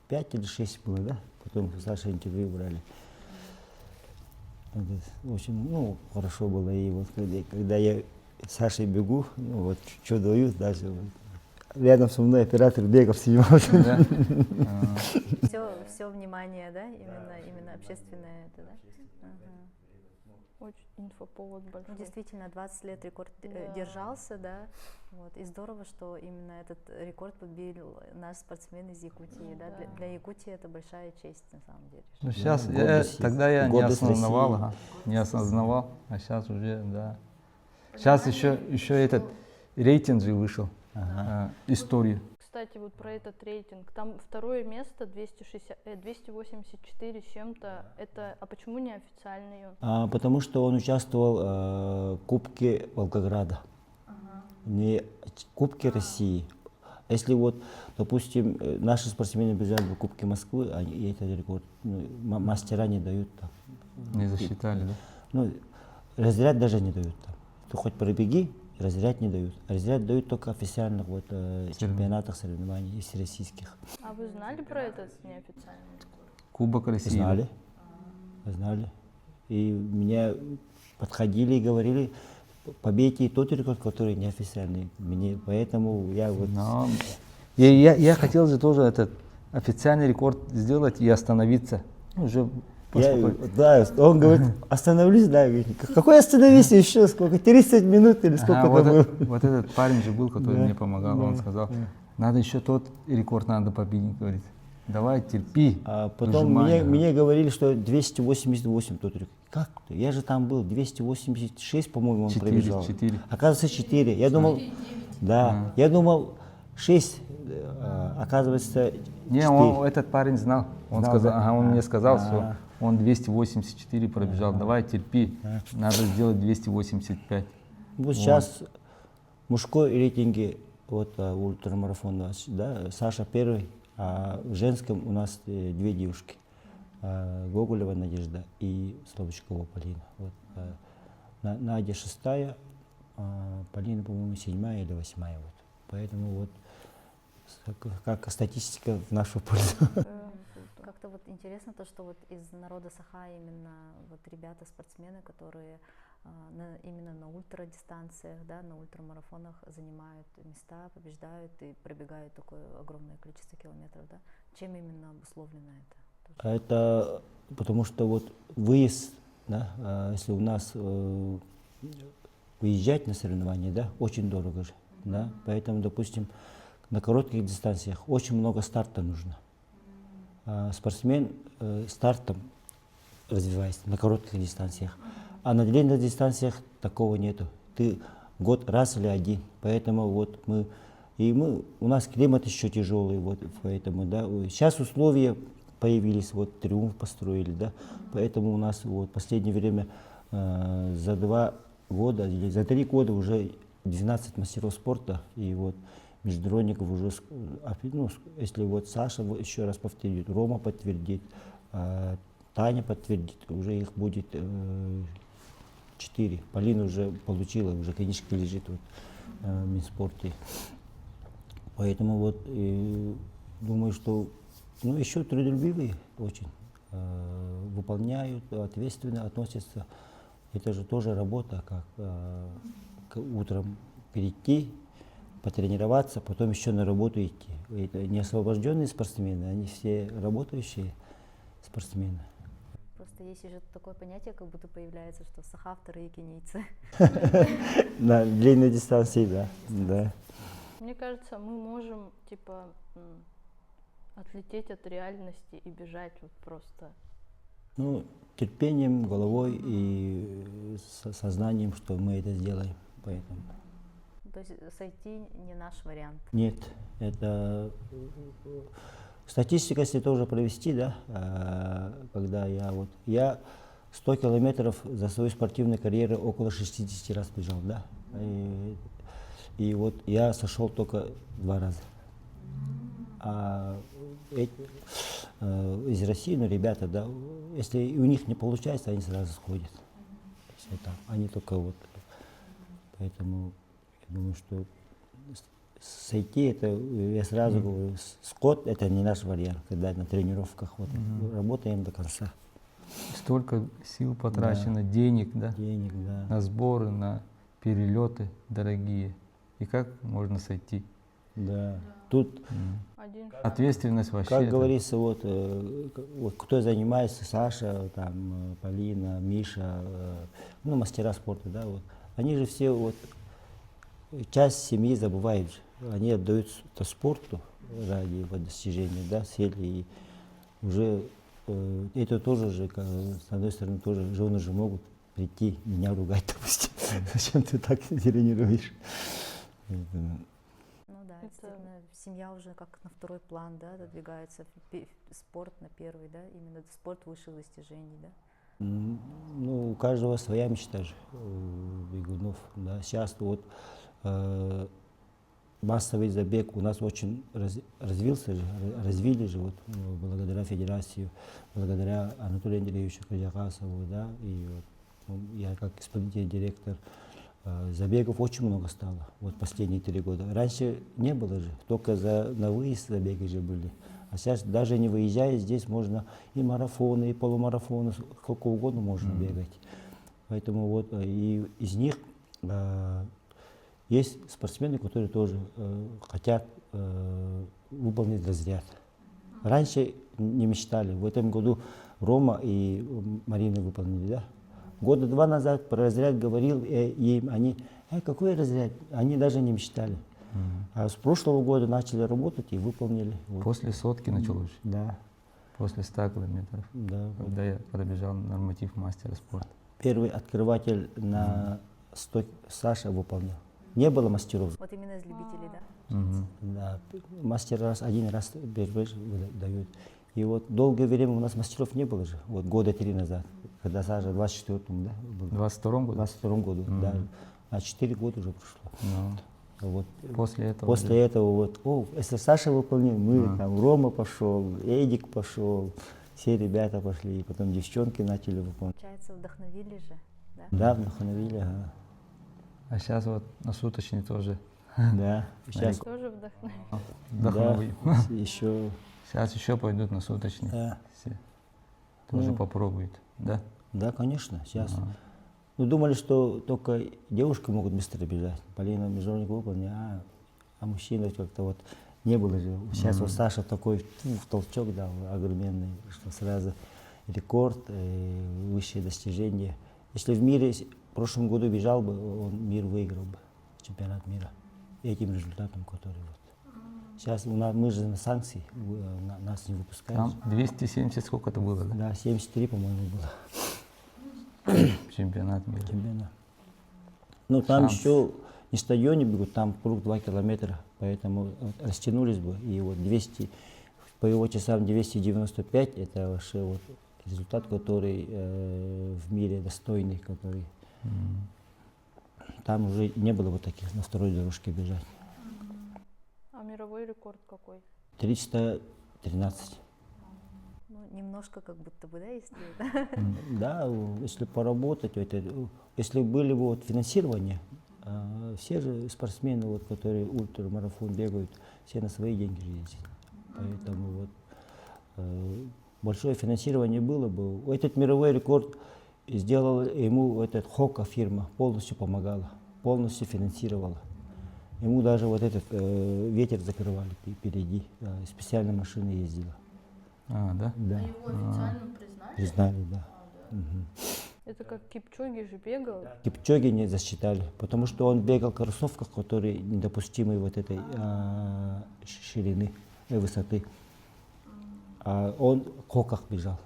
5 или 6 было, да, потом у Саши интервью брали. Вот это очень, ну, хорошо было, и вот когда я с Сашей бегу, ну, вот что дают, даже вот, рядом со мной оператор бегал, снимал. Да? Все внимание, да, именно общественное это, да? Очень инфоповод Ну, большой. действительно, 20 лет рекорд Да. держался, да, вот, и здорово, что именно этот рекорд побил наш спортсмен из Якутии, да, для Якутии это большая честь, на самом деле. Ну, сейчас, гордость тогда я не гордость осознавал, России. не осознавал, а сейчас уже, да. Сейчас еще этот рейтинг же вышел, историю. Кстати, вот про этот рейтинг. Там второе место 284 с чем-то. Это, а почему не официальный он? Потому что он участвовал в Кубке Волгограда, не Кубке России. Если вот, допустим, наши спортсмены бежали в Кубке Москвы, и этот рекорд, ну, мастера не дают там. Не засчитали, да? Ну, разряд даже не дают там. Ты хоть пробеги, разряд не дают. Разряд дают только официальных вот, чемпионатах, соревнований всероссийских. А вы знали про этот неофициальный? Кубок России. да? Знали, знали. И меня подходили и говорили, побейте и тот рекорд, который неофициальный. Поэтому я вот... Но я хотел же тоже этот официальный рекорд сделать и остановиться. Ну, уже Да, он говорит, остановлюсь, да, говорит, какой остановись еще, сколько, 30 минут или сколько Ага, там было? вот этот парень же был, который Да, мне помогал, он сказал, надо еще тот рекорд надо победить, говорит. Давай, терпи. А потом выжимай, да. мне говорили, что 288 тот рекорд. Как -то? Я же там был, 286, по-моему, он 4, пробежал. 4. Оказывается, 4. Я думал, да, я думал 6, оказывается, 4. Не, этот парень знал. Он Знал, сказал, да? ага, он мне сказал, что А. он 284 пробежал. Давай, терпи. Надо сделать 285. Вот сейчас в мужской рейтинге, вот ультрамарафон, да, Саша первый, а в женском у нас 2 девушки. Гоголева Надежда и Слободчикова Полина. Вот, Надя 6-я, Полина, по-моему, 7-я или 8-я. Вот. Поэтому вот как статистика в нашу пользу. Как-то вот интересно то, что вот из народа Саха именно вот ребята, спортсмены, которые именно на ультрадистанциях, да, на ультрамарафонах занимают места, побеждают и пробегают такое огромное количество километров, да? Чем именно обусловлено это? А это потому что вот выезд, да, если у нас выезжать на соревнования, да, очень дорого же, да, поэтому, допустим, на коротких дистанциях очень много старта нужно. Спортсмен стартом развивается на коротких дистанциях, а на длинных дистанциях такого нету. Ты год раз или один, поэтому вот у нас климат еще тяжелый, вот поэтому, да, сейчас условия появились, вот Триумф построили, да, поэтому у нас вот в последнее время за 2 года или за 3 года уже 12 мастеров спорта, и вот международников уже, ну, если вот Саша еще раз повторит, Рома подтвердит, Таня подтвердит, уже их будет 4. Полина уже получила, уже книжка лежит вот, в Минспорте. Поэтому вот думаю, что ну, еще трудолюбивые очень выполняют, ответственно относятся. Это же тоже работа, как утром перейти, потренироваться, потом еще на работу идти. Это не освобожденные спортсмены, они все работающие спортсмены. Просто есть еще такое понятие, как будто появляется, что сахавторы и кенийцы. На длинной дистанции, да. Да. Мне кажется, мы можем, типа, отлететь от реальности и бежать вот просто. Ну, терпением, головой и сознанием, что мы это сделаем. Поэтому. То есть сойти не наш вариант. Нет, это статистика, если тоже провести, да, когда я 100 километров за свою спортивную карьеру около 60 раз бежал, да, и вот я сошел только 2 раза. А из России, ну, ребята, да, если у них не получается, они сразу сходят. Все там, они только вот, поэтому я думаю, что сойти, это, я сразу говорю, скот, это не наш вариант, когда на тренировках вот, работаем до конца. Столько сил потрачено, денег, да, Денег, да. на сборы, на перелеты дорогие. И как можно сойти? Да. Тут, Один Ответственность вообще. как это- говорится, вот кто занимается, Саша, там, Полина, Миша, ну, мастера спорта, да, вот, они же все вот часть семьи забывают же. Они отдают это спорту ради его достижения, да, цели. И уже это тоже же, с одной стороны, тоже жены же могут прийти, меня ругать, допустим. Зачем ты так тренируешь? Поэтому, Ну да, действительно, семья уже как на второй план, да, отодвигается, спорт на первый, да, именно спорт высших достижений, да. Ну, у каждого своя мечта же, у бегунов, да. Сейчас вот массовый забег у нас очень развился же, развили же, вот, благодаря федерации, благодаря Анатолию Андреевичу Кадякасову, да, и вот, я как исполнительный директор, забегов очень много стало, вот последние 3 года. Раньше не было же, только на выезд забеги же были. А сейчас даже не выезжая, здесь можно и марафоны, и полумарафоны, сколько угодно можно бегать. Поэтому вот и из них есть спортсмены, которые тоже хотят выполнить разряд. Раньше не мечтали. В этом году Рома и Марина выполнили, да? 2 года назад про разряд говорил им, они, какой разряд? Они даже не мечтали. А с прошлого года начали работать и выполнили. Вот. После сотки началось, Да, после 100 километров, да. Вот. когда я пробежал норматив мастера спорта. Первый открыватель на 100 Саша выполнил. Не было мастеров. Вот именно из любителей, да? Мгм. Да, мастер один раз дают. И вот долгое время у нас мастеров не было же, вот 3 года назад, когда Саша в 24-м, да, был. В 22-м В году? 22-м году, да, а 4 года уже прошло. Ну, Вот. после этого. После этого вот, если Саша выполнил, мы там, Рома пошел, Эдик пошел, все ребята пошли, и потом девчонки начали выполнять. Получается, вдохновили же, да? Да, вдохновили, ага. А сейчас вот на суточный тоже Да, сейчас, тоже вдохновил. вдохновим. да, еще, Сейчас еще пойдут на суточный. да. Все. Тоже Ну. попробуют, да? Да, конечно, сейчас Ну, думали, что только девушки могут быстро бежать. Полина международник выполнил, а мужчины как-то вот не было же. Сейчас вот Саша такой толчок дал огроменный, что сразу рекорд, высшие достижения. Если в мире в прошлом году бежал бы, он мир выиграл бы, чемпионат мира. Этим результатом, который вот. Сейчас мы же на санкции, нас не выпускают. Там 270 сколько это было, да? Да, 73, по-моему, было. Чемпионат мира. Чемпионат. Ну, там Шанс. еще не стадионе бегут, там круг 2 километра, поэтому растянулись бы. И вот 200, по его часам 295, это вообще вот результат, который в мире достойный, который там уже не было вот таких на второй дорожке бежать. А мировой рекорд какой? 313. Ну, немножко как будто бы, да, если... Да, если поработать, если были бы вот финансирование, все же спортсмены, вот, которые ультрамарафон бегают, все на свои деньги же ездят. Поэтому вот, большое финансирование было бы. Этот мировой рекорд сделал ему этот Хока фирма, полностью помогала, полностью финансировала. Ему даже вот этот ветер закрывали впереди, специальная машина ездила. А, да? Да, Его официально признали? признали, да. Мгм. Это как Кипчоги же бегал. Кипчоги не засчитали, потому что он бегал в кроссовках, которые недопустимы вот этой ширины, высоты. А он в хоках бежал.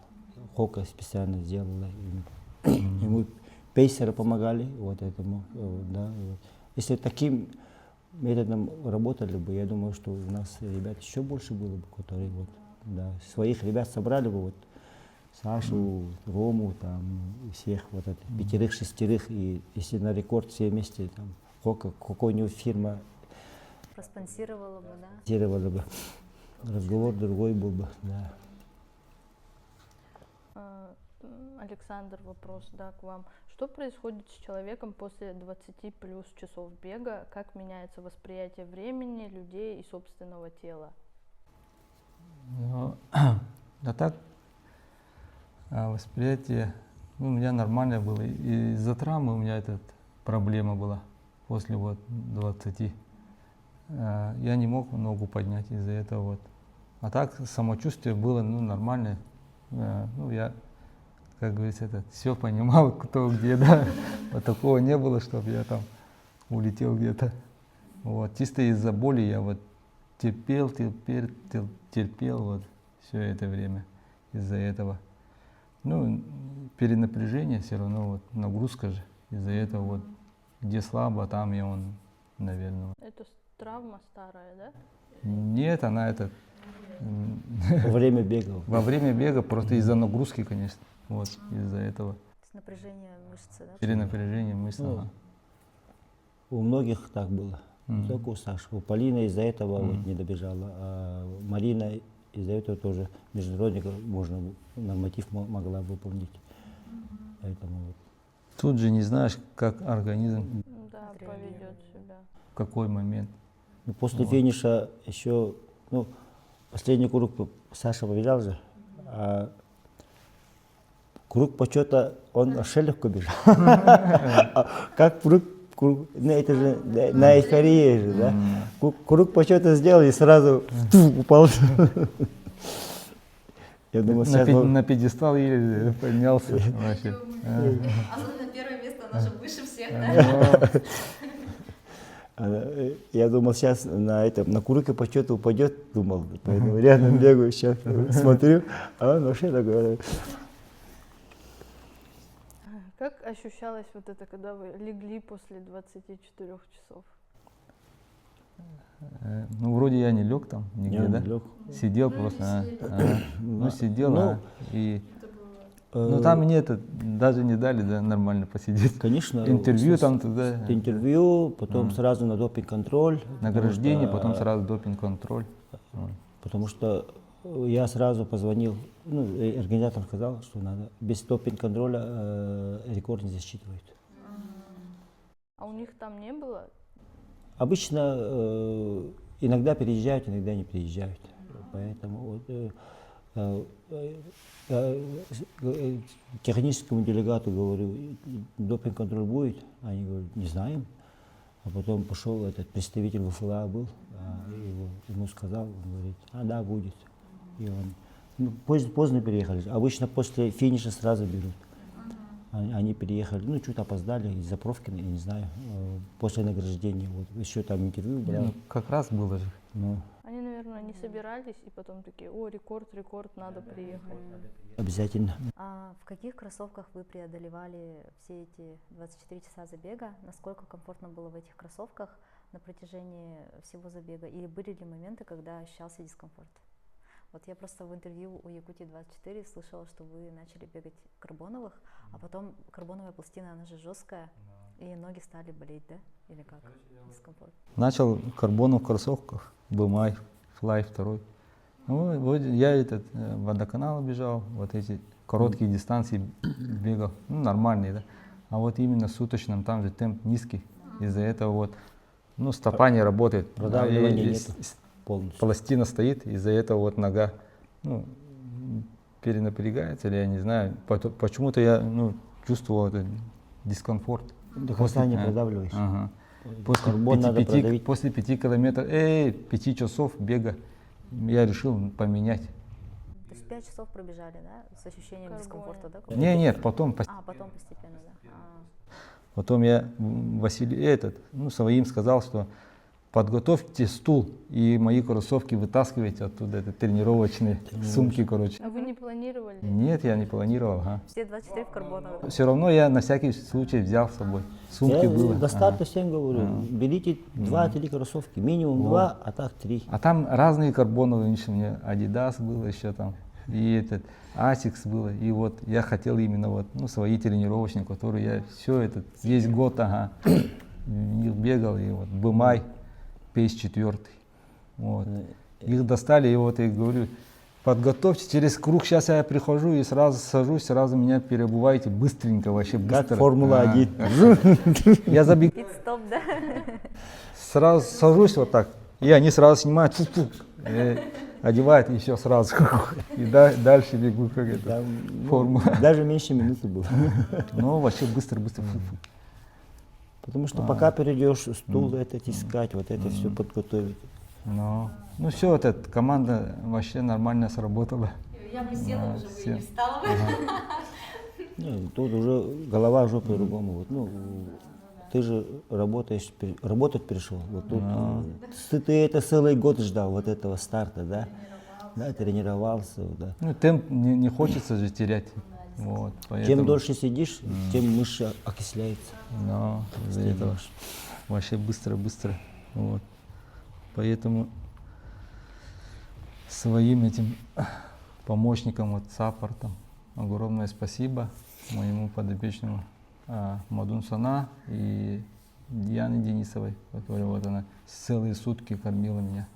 Хока специально сделала ему. Ему пейсеры помогали вот этому. Да, вот. Если таким методом работали бы, я думаю, что у нас ребят еще больше было бы, которые вот, да, своих ребят собрали бы, вот, Сашу, Рому, там, и всех, вот это, пятерых, шестерых, и если на рекорд все вместе, там, какой-нибудь фирма Проспонсировала бы, да? делала бы, разговор другой был бы, да. Александр, вопрос, да, к вам. Что происходит с человеком после 20 плюс часов бега? Как меняется восприятие времени, людей и собственного тела? Ну, да так, восприятие у меня нормальное было. И из-за травмы у меня эта проблема была после вот 20. Я не мог ногу поднять из-за этого вот. А так самочувствие было нормальное. Ну, я, как говорится, все понимал, кто где, да. Вот такого не было, чтобы я там улетел где-то. Вот. Чисто из-за боли я вот терпел вот все это время из-за этого. Ну, перенапряжение все равно, вот, нагрузка же. Из-за этого вот, где слабо, там и он, наверное. Это травма старая, да? Нет, она Во время бега. во время бега просто из-за нагрузки, конечно. Вот, из-за этого. То есть напряжение мышцы, да? Перенапряжение мышц. Ну, ага. У многих так было. Не только у Саши. У Полины из-за этого вот не добежала, а Марина из-за этого тоже международника можно норматив могла выполнить. Поэтому вот. Тут же не знаешь, как организм, Да, поведет себя. в какой момент. Ну, после финиша еще, ну, последний круг Саша побежал же, а круг почета он вообще легко бежал. Как круг, ну это же на эйфории же, да? Круг почета сделал и сразу упал. Я думал, сейчас На пьедестал еле поднялся вообще. Особенно первое место, оно же выше всех, да? я думал, сейчас на круге почета упадет, думал, поэтому рядом бегаю, сейчас смотрю, а он вообще такой. Как ощущалось вот это, когда вы легли после 24 часов? Ну, вроде я не лег там нигде, Я не да? лег. Сидел просто. Ну, сидел, Ну, и... Ну, там мне это даже не дали, да, нормально посидеть. Конечно. Интервью там туда, Интервью, потом сразу на допинг-контроль. награждение, потому потом что, сразу допинг-контроль. Вот. Потому что я сразу позвонил, ну, и организатор сказал, что надо без допинг-контроля рекорд не засчитывают. А у них там не было? Обычно иногда переезжают, иногда не приезжают. Поэтому вот, Техническому делегату говорю, допинг-контроль будет? Они говорят, не знаем. А потом пошел этот представитель ВФЛА был, ему сказал, он говорит, да, будет. И он, поздно переехали. Обычно после финиша сразу берут. Они переехали, чуть опоздали из-за пробки, я не знаю, после награждения. Вот, еще там интервью брал. Ну, как раз было же. Они, наверное, не собирались и потом такие, рекорд, надо приехать. Обязательно. А в каких кроссовках вы преодолевали все эти 24 часа забега? Насколько комфортно было в этих кроссовках на протяжении всего забега? Или были ли моменты, когда ощущался дискомфорт? Вот я просто в интервью у Якутии-24 слышала, что вы начали бегать в карбоновых, а потом карбоновая пластина, она же жесткая, и ноги стали болеть, да? Или как? Дискомфорт. Начал в карбоновых кроссовках, BMI, Fly 2. Ну, вот я водоканал бежал, вот эти короткие дистанции бегал, нормальные, да. А вот именно в суточном, там же темп низкий, из-за этого стопа не работает. Продавливания И нету полностью. пластина стоит, из-за этого нога, перенапрягается, или я не знаю. Почему-то я, чувствовал этот дискомфорт. До конца не продавливаешь. Ага. Карбон надо продавить. После 5 километров, 5 часов бега, я решил поменять. То есть 5 часов пробежали, да? С ощущением Карбон. дискомфорта, да? Нет, потом, Потом постепенно, да. потом я Василию своим сказал, что подготовьте стул и мои кроссовки вытаскивайте оттуда, это тренировочные сумки, короче. А вы не планировали? Нет, я не планировал. Все 24 в карбоновых. Все равно я на всякий случай взял с собой. Сумки Я было. до старта всем говорю, берите 2-3 кроссовки, минимум 2, а так 3. А там разные карбоновые, у меня Adidas был еще там, и Asics было. И вот я хотел именно свои тренировочные, которые я весь год, бегал, и вот BMI, Pace 4. Вот. Их достали, и вот я говорю, подготовьте, через круг сейчас я прихожу и сразу сажусь, сразу меня переобуваете быстренько, вообще быстро. Как Формула-1. Я забег, Пит-стоп, да? сразу сажусь вот так, и они сразу снимают, одевают, и все сразу. И дальше бегу, как это, формула. Даже меньше минуты было. Ну, вообще быстро. Потому что пока перейдешь, стул это тискать, вот это все подготовить. Ну все, команда вообще нормально сработала. Я бы села уже, бы и не встала бы. Тут уже голова уже по-другому. Ты же работать пришел. Вот тут ты это целый год ждал, вот этого старта, да? Да, тренировался, да. Темп не хочется же терять. Вот, Чем поэтому, дольше сидишь, тем мышцы окисляются. из-за этого вообще быстро. Вот. Поэтому своим этим помощникам, саппортам огромное спасибо моему подопечному Мадун Сана и Диане Денисовой, которая она целые сутки кормила меня.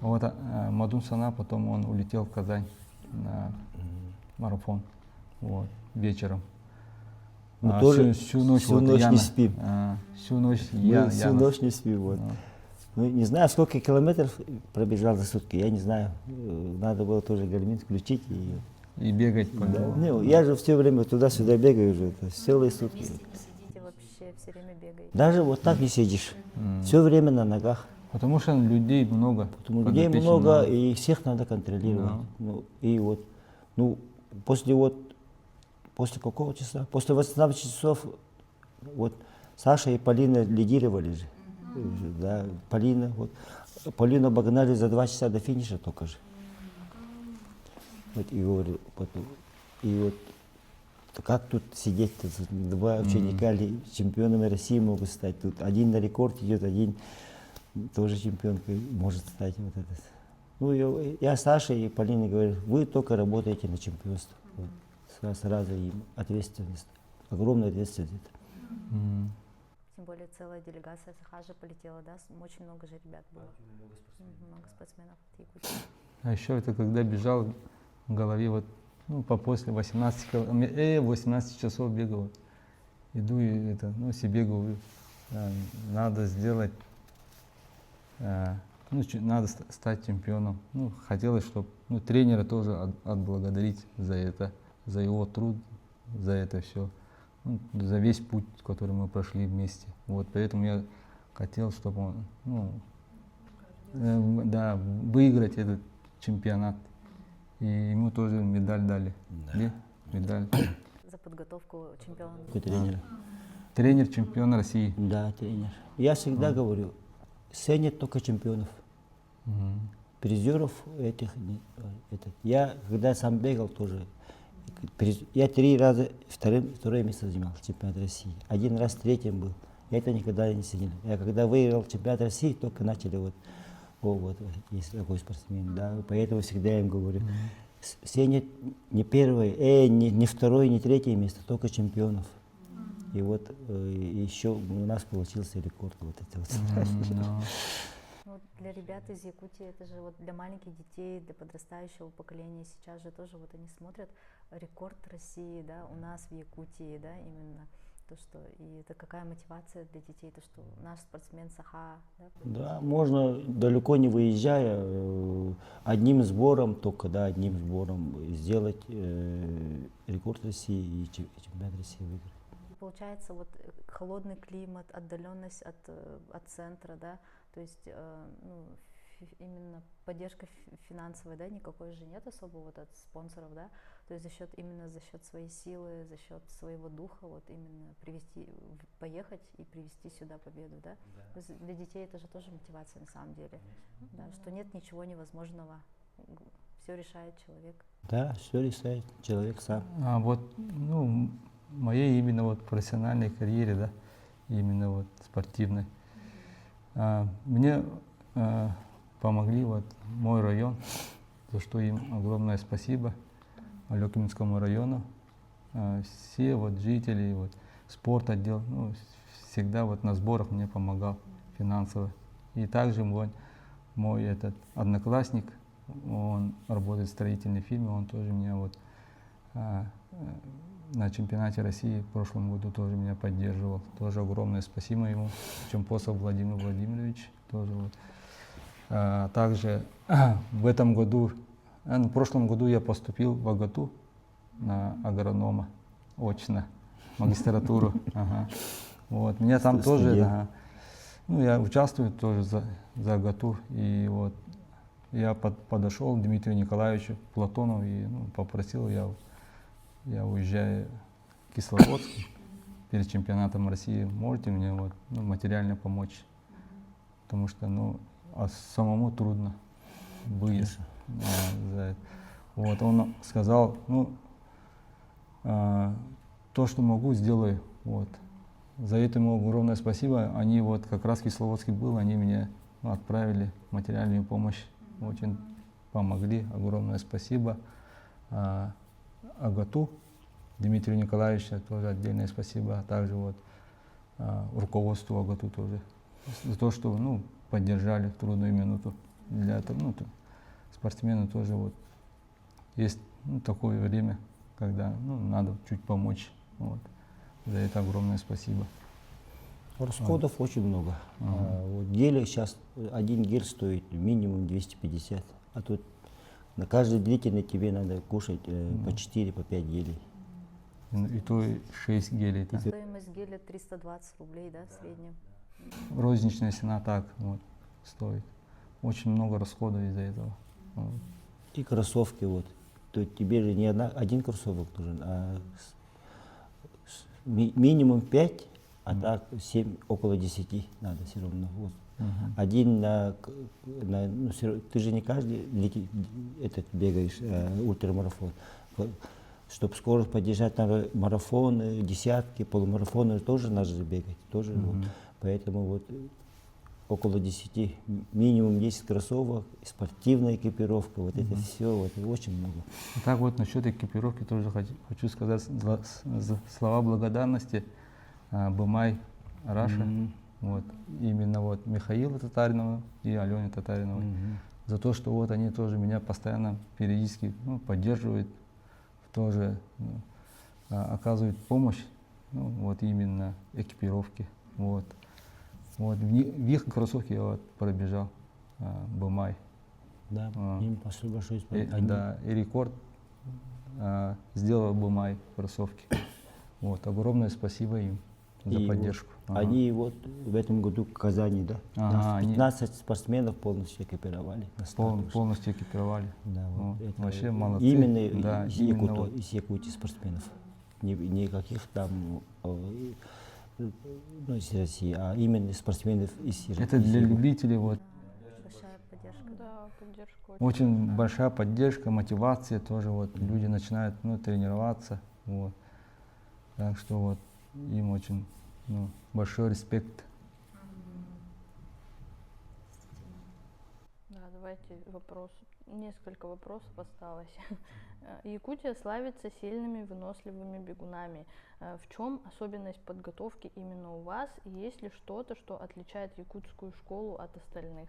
Мадун Сана, потом он улетел в Казань на марафон вечером. Мы тоже всю ночь не Яна, спим. всю ночь Мы всю Яна. ночь не спим. Не знаю, сколько километров пробежал за сутки, я не знаю. Надо было тоже гармин включить. И бегать по кругу. Я же все время туда-сюда бегаю уже, целые сутки. Сидите вообще, все время бегаете. Даже вот так не сидишь. Все время на ногах. Потому что людей много. Людей много, и всех надо контролировать. После какого часа? После 18 часов Саша и Полина лидировали же. Да, Полину обогнали за 2 часа до финиша только же. Как тут сидеть-то? Два ученика чемпионами России могут стать. Тут один на рекорд идет, один тоже чемпионкой может стать. Я Саше и Полине говорю, вы только работаете на чемпионство. Сразу им ответственность, огромная ответственность. Тем более целая делегация Сахажа полетела, да? Очень много же ребят было. Много спортсменов от Якутии. А еще когда бежал, в голове после 18 часов бегал. Иду и себе говорю, надо сделать ну, надо стать чемпионом. Ну, хотелось, чтобы тренера тоже отблагодарить за это, за его труд, за это все, за весь путь, который мы прошли вместе. Вот, поэтому я хотел, чтобы он, да, выиграть этот чемпионат. И ему тоже медаль дали. Да. Медаль. За подготовку чемпиона. Какой тренер? Тренер чемпиона России. Да, тренер. Я всегда говорю, ценят только чемпионов. Призеров этих нет. Я когда сам бегал тоже, я 3 раза второе место занимал в чемпионате России. 1 раз третьим был. Я это никогда не ценил. Я когда выиграл чемпионат России, только начали вот есть такой спортсмен, да, поэтому всегда я им говорю, ценят не первое, не второе, не третье место, только чемпионов. И вот еще у нас получился рекорд вот это вот. Вот для ребят из Якутии, это же вот для маленьких детей, для подрастающего поколения сейчас же тоже вот они смотрят рекорд России, да, у нас в Якутии, да, именно то, что и это какая мотивация для детей, то, что наш спортсмен Саха, да. Да, можно далеко не выезжая, одним сбором только, да, одним сбором сделать рекорд России и чемпионат России выиграть. Получается вот холодный климат, отдаленность от центра, да, то есть именно поддержка финансовая, да, никакой же нет особо вот от спонсоров, да, то есть именно за счет своей силы, за счет своего духа, вот именно поехать и привезти сюда победу, да. То есть для детей это же тоже мотивация на самом деле, да, что нет ничего невозможного, все решает человек. Да, все решает человек сам. А вот, в моей именно вот профессиональной карьере, да, именно вот спортивной, мне помогли вот мой район, за что им огромное спасибо, Алекинскому району. Все вот жители, вот спорт отдел, всегда вот на сборах мне помогал финансово. И также мой этот одноклассник, он работает в строительной фирме, он тоже меня вот на чемпионате России в прошлом году тоже меня поддерживал. Тоже огромное спасибо ему. Чемпосов Владимир Владимирович тоже вот. Также в этом году, в прошлом году я поступил в АГАТУ на агронома очно, магистратуру. Ага. Вот. Меня там тоже, я участвую тоже за АГАТУ. И вот я подошел к Дмитрию Николаевичу Платонову и попросил, я уезжаю в Кисловодск перед чемпионатом России, можете мне вот, материально помочь? Потому что самому трудно выезд. Вот он сказал, то, что могу, сделаю. Вот. За это ему огромное спасибо. Они вот как раз в Кисловодске был, они мне отправили материальную помощь, очень помогли. Огромное спасибо. АГАТУ Дмитрию Николаевичу тоже отдельное спасибо, а также вот руководству АГАТУ тоже за то, что поддержали в трудную минуту. Для этого, спортсмену тоже вот есть такое время, когда надо чуть помочь. Вот. За это огромное спасибо. Расходов очень много. Вот гели сейчас, один гель стоит минимум 250, а тут на каждый длительный тебе надо кушать по 4, по 5 гелей. И то 6 гелей. Да. Стоимость геля 320 рублей, да, в среднем. Розничная цена так вот стоит. Очень много расходов из-за этого. Вот. И кроссовки вот. То тебе же не один кроссовок нужен, а минимум 5, а так 7, около 10 надо все равно. Вот. Один ты же не каждый бегаешь ультрамарафон. Чтобы скорость поддержать, надо марафоны, десятки, полумарафоны тоже надо же бегать. Тоже, вот. Поэтому вот около 10, минимум 10 кроссовок, спортивная экипировка, вот это все, вот, очень много. Так вот насчет экипировки тоже хочу сказать слова благодарности Бымай Раша. Вот, именно вот Михаилу Татаринову и Алене Татариновой. За то, что вот они тоже меня постоянно периодически поддерживают, тоже оказывают помощь, вот именно экипировки. Вот. Вот, в их кроссовке я вот пробежал Бымай. Да, им большое И, спасибо. да, и рекорд сделал Бымай кроссовки. Вот, огромное спасибо им за И поддержку. вот они вот в этом году в Казани, да, Ага, нас они 15 спортсменов полностью экипировали. На старт вышли. полностью экипировали. Да, вот это Вообще молодцы. именно, Да, из, именно вот. из Якутии спортсменов. Никаких там ну, из России, а именно спортсменов из Это для любителей вот. Большая поддержка. Да, поддержка Очень большая поддержка, мотивация тоже вот. Люди начинают тренироваться. Вот. Так что вот им очень большой респект. Да, давайте вопрос. Несколько вопросов осталось. Якутия славится сильными, выносливыми бегунами. В чем особенность подготовки именно у вас? И есть ли что-то, что отличает якутскую школу от остальных?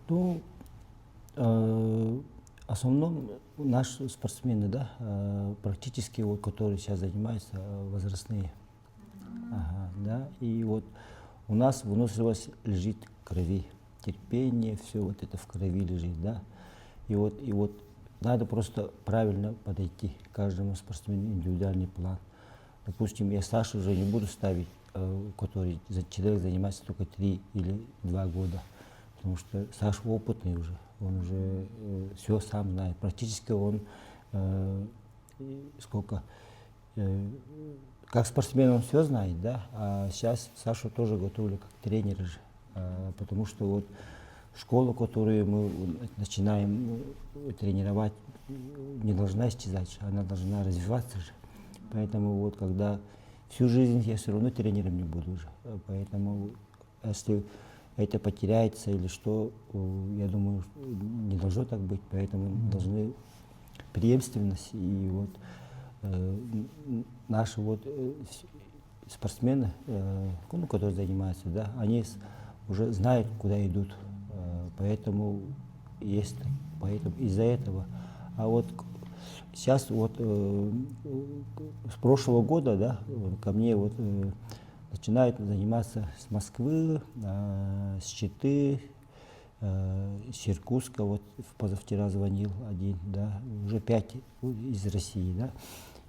Ну, в основном наши спортсмены, да, практически вот, которые сейчас занимаются, возрастные. Ага, да, и вот у нас выносливость лежит в крови, терпение, все вот это в крови лежит, да. И вот надо просто правильно подойти к каждому спортсмену, индивидуальный план. Допустим, я Сашу уже не буду ставить, который человек занимается только 3 или 2 года, потому что Саша опытный уже, он уже все сам знает. Практически он как спортсмен он все знает, да, а сейчас Сашу тоже готовлю как тренера же, потому что вот школа, которую мы начинаем тренировать, не должна исчезать, она должна развиваться же. Поэтому вот когда всю жизнь я все равно тренером не буду уже. Поэтому если это потеряется или что, я думаю, не должно так быть. Поэтому должны преемственность и вот наши вот спортсмены, которые занимаются, да, они уже знают, куда идут. Поэтому есть, поэтому из-за этого. А вот сейчас вот с прошлого года, да, ко мне вот начинают заниматься с Москвы, с Читы, с Иркутска, вот позавчера звонил один, да, уже 5 из России, да.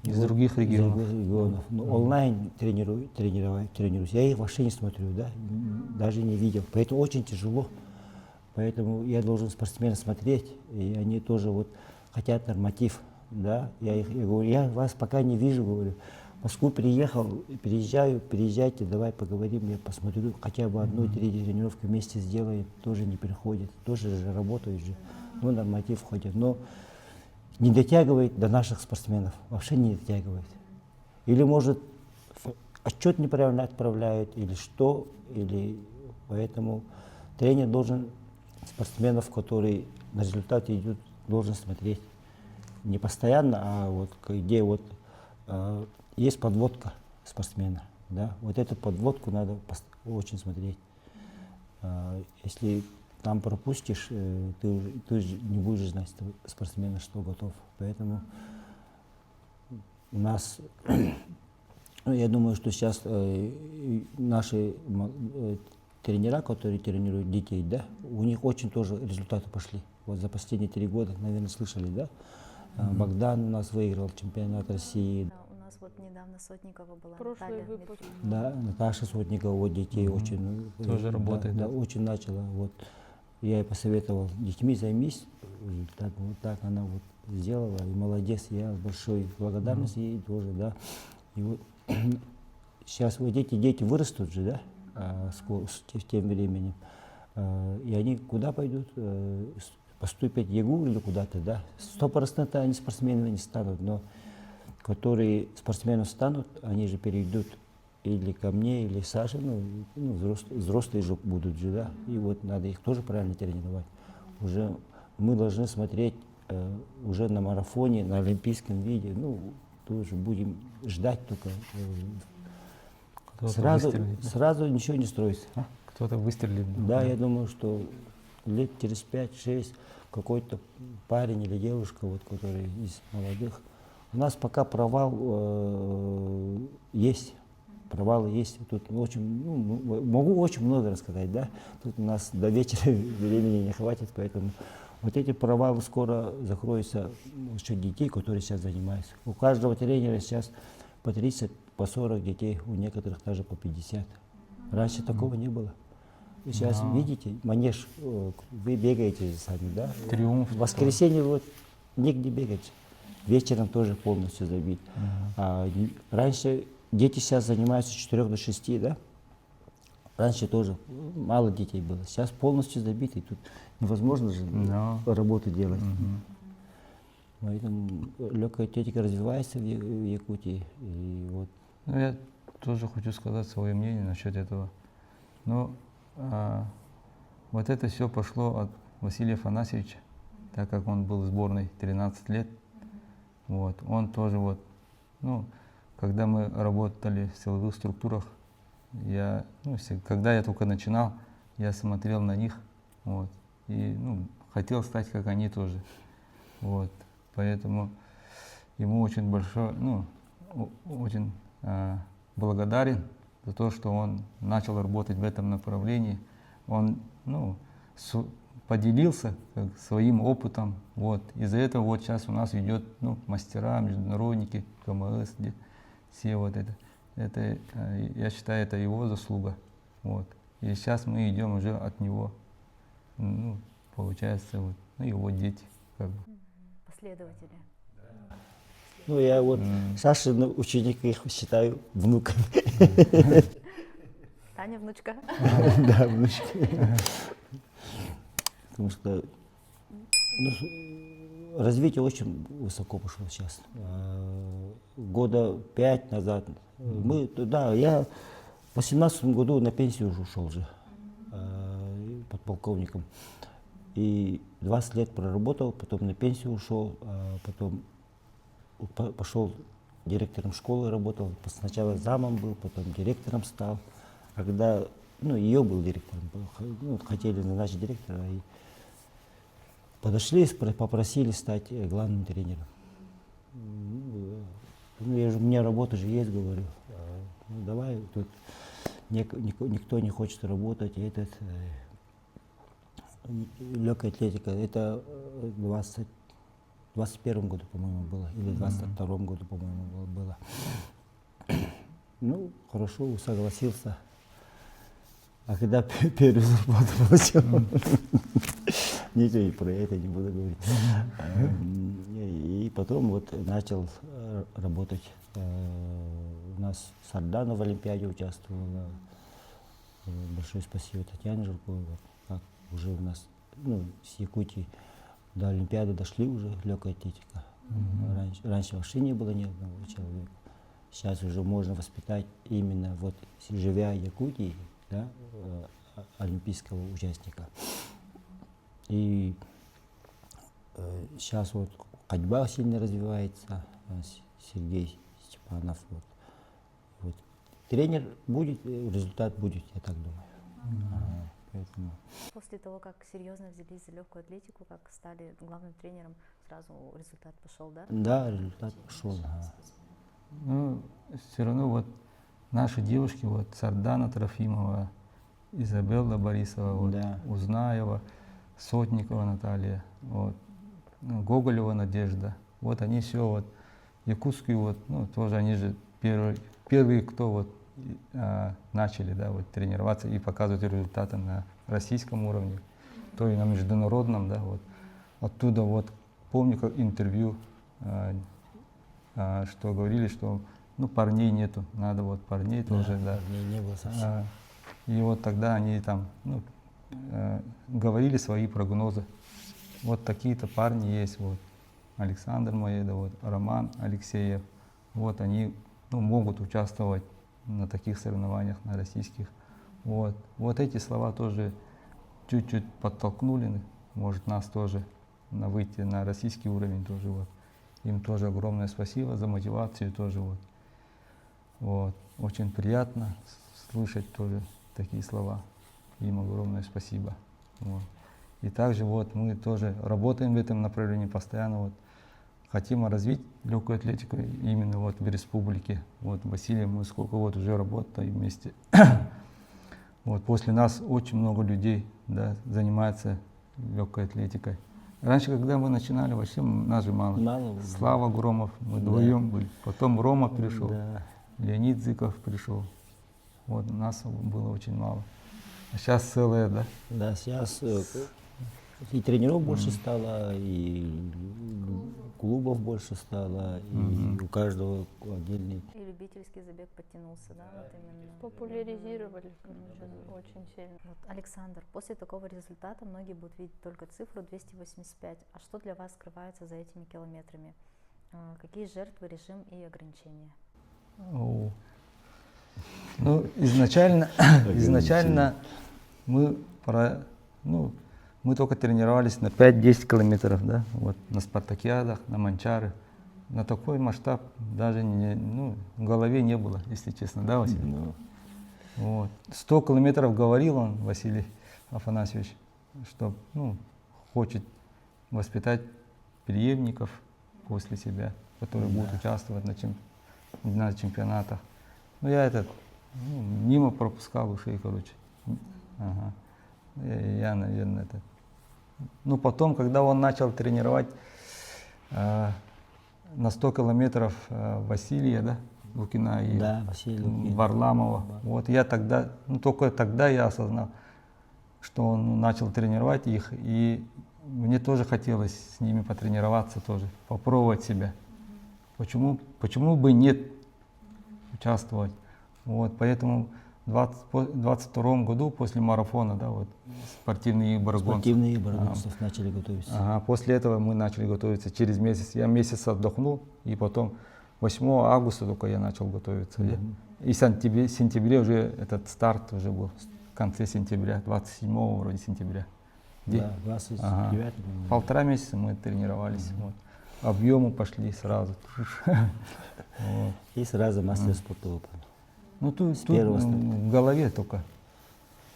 Из других регионов. Из других регионов. Но онлайн тренируюсь. Я их вообще не смотрю, да, даже не видел. Поэтому очень тяжело. Поэтому я должен спортсмена смотреть, и они тоже вот хотят норматив, да. Я говорю, я вас пока не вижу, говорю. В Москву приехал, приезжайте, давай поговорим, я посмотрю, хотя бы одну тренировку вместе сделаем, тоже не приходит, тоже же работают же, ну, норматив ходит, но не дотягивает до наших спортсменов, вообще не дотягивает. Или, может, отчет неправильно отправляют, или что, или поэтому тренер должен спортсменов, которые на результаты идут, должен смотреть не постоянно, а вот где вот есть подводка спортсмена, да, вот эту подводку надо очень смотреть. Если там пропустишь, ты же не будешь знать спортсмена, что готов. Поэтому у нас, я думаю, что сейчас наши тренера, которые тренируют детей, да, у них очень тоже результаты пошли. Вот за последние 3 года, наверное, слышали, да? Богдан у нас выиграл чемпионат России. Да, у нас вот недавно Сотникова была. Прошлый Наталья выпуск. Да, Наташа Сотникова, вот детей очень. Тоже работает, Да, да? очень начала. Вот. Я ей посоветовал, детьми займись. Так, вот так она вот сделала. И молодец, я большой благодарность ей тоже, да. И вот сейчас вот эти дети вырастут же, да, с тем временем. И они куда пойдут? Поступят в ЕГУ или куда-то, да. 100% они спортсменами не станут, но которые спортсмены станут, они же перейдут или ко мне, или Саше, взрослые же будут же, да. И вот надо их тоже правильно тренировать. Уже мы должны смотреть уже на марафоне, на олимпийском виде, тоже будем ждать только. Сразу ничего не строится. Кто-то выстрелит. Да, я думаю, что лет через 5-6 какой-то парень или девушка, вот, который из молодых. У нас пока провал есть. провалы есть. Тут очень, могу очень много рассказать, да. Тут у нас до вечера времени не хватит, поэтому вот эти провалы скоро закроются счет детей, которые сейчас занимаются. У каждого тренера сейчас по 30, по 40 детей, у некоторых даже по 50. Раньше такого не было. Вы сейчас видите, манеж, вы бегаете сами, да? Триумф. В воскресенье вот негде бегать. Вечером тоже полностью забит. Раньше дети сейчас занимаются с 4 до 6, да? Раньше тоже мало детей было. Сейчас полностью забиты. И тут невозможно же работу делать. Поэтому легкая атлетика развивается в Якутии. И вот. Ну, я тоже хочу сказать свое мнение насчет этого. Но вот это все пошло от Василия Афанасьевича, так как он был в сборной 13 лет. Вот. Он тоже вот, когда мы работали в силовых структурах, когда я только начинал, я смотрел на них, вот, и хотел стать как они тоже. Вот. Поэтому ему очень большое, очень благодарен за то, что он начал работать в этом направлении. Он поделился своим опытом. Вот. Из-за этого вот сейчас у нас идет мастера, международники, КМС, все вот это. Это, я считаю, это его заслуга. Вот. И сейчас мы идем уже от него. Получается, вот, его дети. Как бы. Последователи. Я вот Сашин ученик их считаю внуками. Таня внучка. Да, внучка. Потому что развитие очень высоко пошло сейчас. Года 5 назад я в 18 году на пенсию уже ушел же подполковником. И 20 лет проработал, потом на пенсию ушел, потом пошел директором школы, работал. Сначала замом был, потом директором стал. А когда, ее был директором, хотели назначить директора, и подошли, попросили стать главным тренером. У меня работа же есть, говорю. Давай, тут никто не хочет работать. Легкая атлетика, это в 21 году, по-моему, было, или в 22 году, по-моему, было. Хорошо, согласился. А когда первую зарплату получил, ничего про это не буду говорить. И потом вот начал работать. У нас Сардана в Олимпиаде участвовала. Большое спасибо Татьяне Жирковой. Как уже у нас, с Якутии до Олимпиады дошли уже легкая атлетика. Раньше вообще не было ни одного человека. Сейчас уже можно воспитать именно вот, живя в Якутии, да, олимпийского участника. И сейчас вот ходьба сильно развивается, Сергей Степанов. Вот. Тренер будет, результат будет, я так думаю. Поэтому. После того, как серьезно взялись за легкую атлетику, как стали главным тренером, сразу результат пошел, да? Да, результат пошел. Все равно вот наши девушки, вот Сардана Трофимова, Изабелла Борисова, Да. Узнаева, Сотникова Наталья, Гоголева Надежда. Вот они все вот якутские вот, тоже они же первые, кто вот начали, да, вот тренироваться и показывать результаты на российском уровне, то и на международном, да, вот. Оттуда вот помню как интервью, что говорили, что парней нету, надо вот парней тоже, да. Не было совсем. И вот тогда они там говорили свои прогнозы. Вот такие-то парни есть, вот Александр Моеда, вот Роман Алексеев, вот они могут участвовать на таких соревнованиях, на российских. Вот эти слова тоже чуть-чуть подтолкнули, может, нас тоже выйти на российский уровень тоже. Вот. Им тоже огромное спасибо за мотивацию тоже. Вот. Очень приятно слышать тоже такие слова. Им огромное спасибо. Вот. И также вот мы тоже работаем в этом направлении постоянно. Вот хотим развить легкую атлетику именно вот в республике. Вот Василий, мы сколько вот уже работаем вместе. Вот после нас очень много людей, да, занимается легкой атлетикой. Раньше, когда мы начинали, вообще нас же мало. Мало было. Слава Громов, мы вдвоем были. Потом Рома пришел, Да. Леонид Зыков пришел. Вот нас было очень мало. А сейчас целое, да? Да, сейчас и тренеров больше стало, и клубов больше стало, и у каждого отдельный. И любительский забег подтянулся, да, вот именно. Популяризировали, короче, очень сильно. Вот, Александр, после такого результата многие будут видеть только цифру 285. А что для вас скрывается за этими километрами? Какие жертвы, режим и ограничения? Ну, изначально мы мы только тренировались на 5-10 километров, да, вот на спартакиадах, на манчары. На такой масштаб даже в голове не было, если честно, да, Василий? Ну, Вот. 100 километров говорил он, Василий Афанасьевич, что хочет воспитать преемников после себя, которые будут участвовать на чемпионатах. Но я мимо пропускал ушей, короче. Ага. Я, наверное, потом, когда он начал тренировать на 100 километров Василия, да, Лукина и да, Василий Лукин. Варламова, вот я тогда, только тогда я осознал, что он начал тренировать их, и мне тоже хотелось с ними потренироваться тоже, попробовать себя. Почему бы нет участвовать? Вот, поэтому в 22 году после марафона, да, вот, спортивные игры Спортивные барагонцев начали готовиться. Ага, после этого мы начали готовиться через месяц. Я месяц отдохнул, и потом 8 августа только я начал готовиться. И в сентябре уже этот старт уже был, в конце сентября, 27 вроде сентября. Да, 29. Ага. 1,5 месяца мы тренировались. Вот. Объемы пошли сразу. Вот. И сразу мастер спорта выполнил. Тут первого старта. в голове только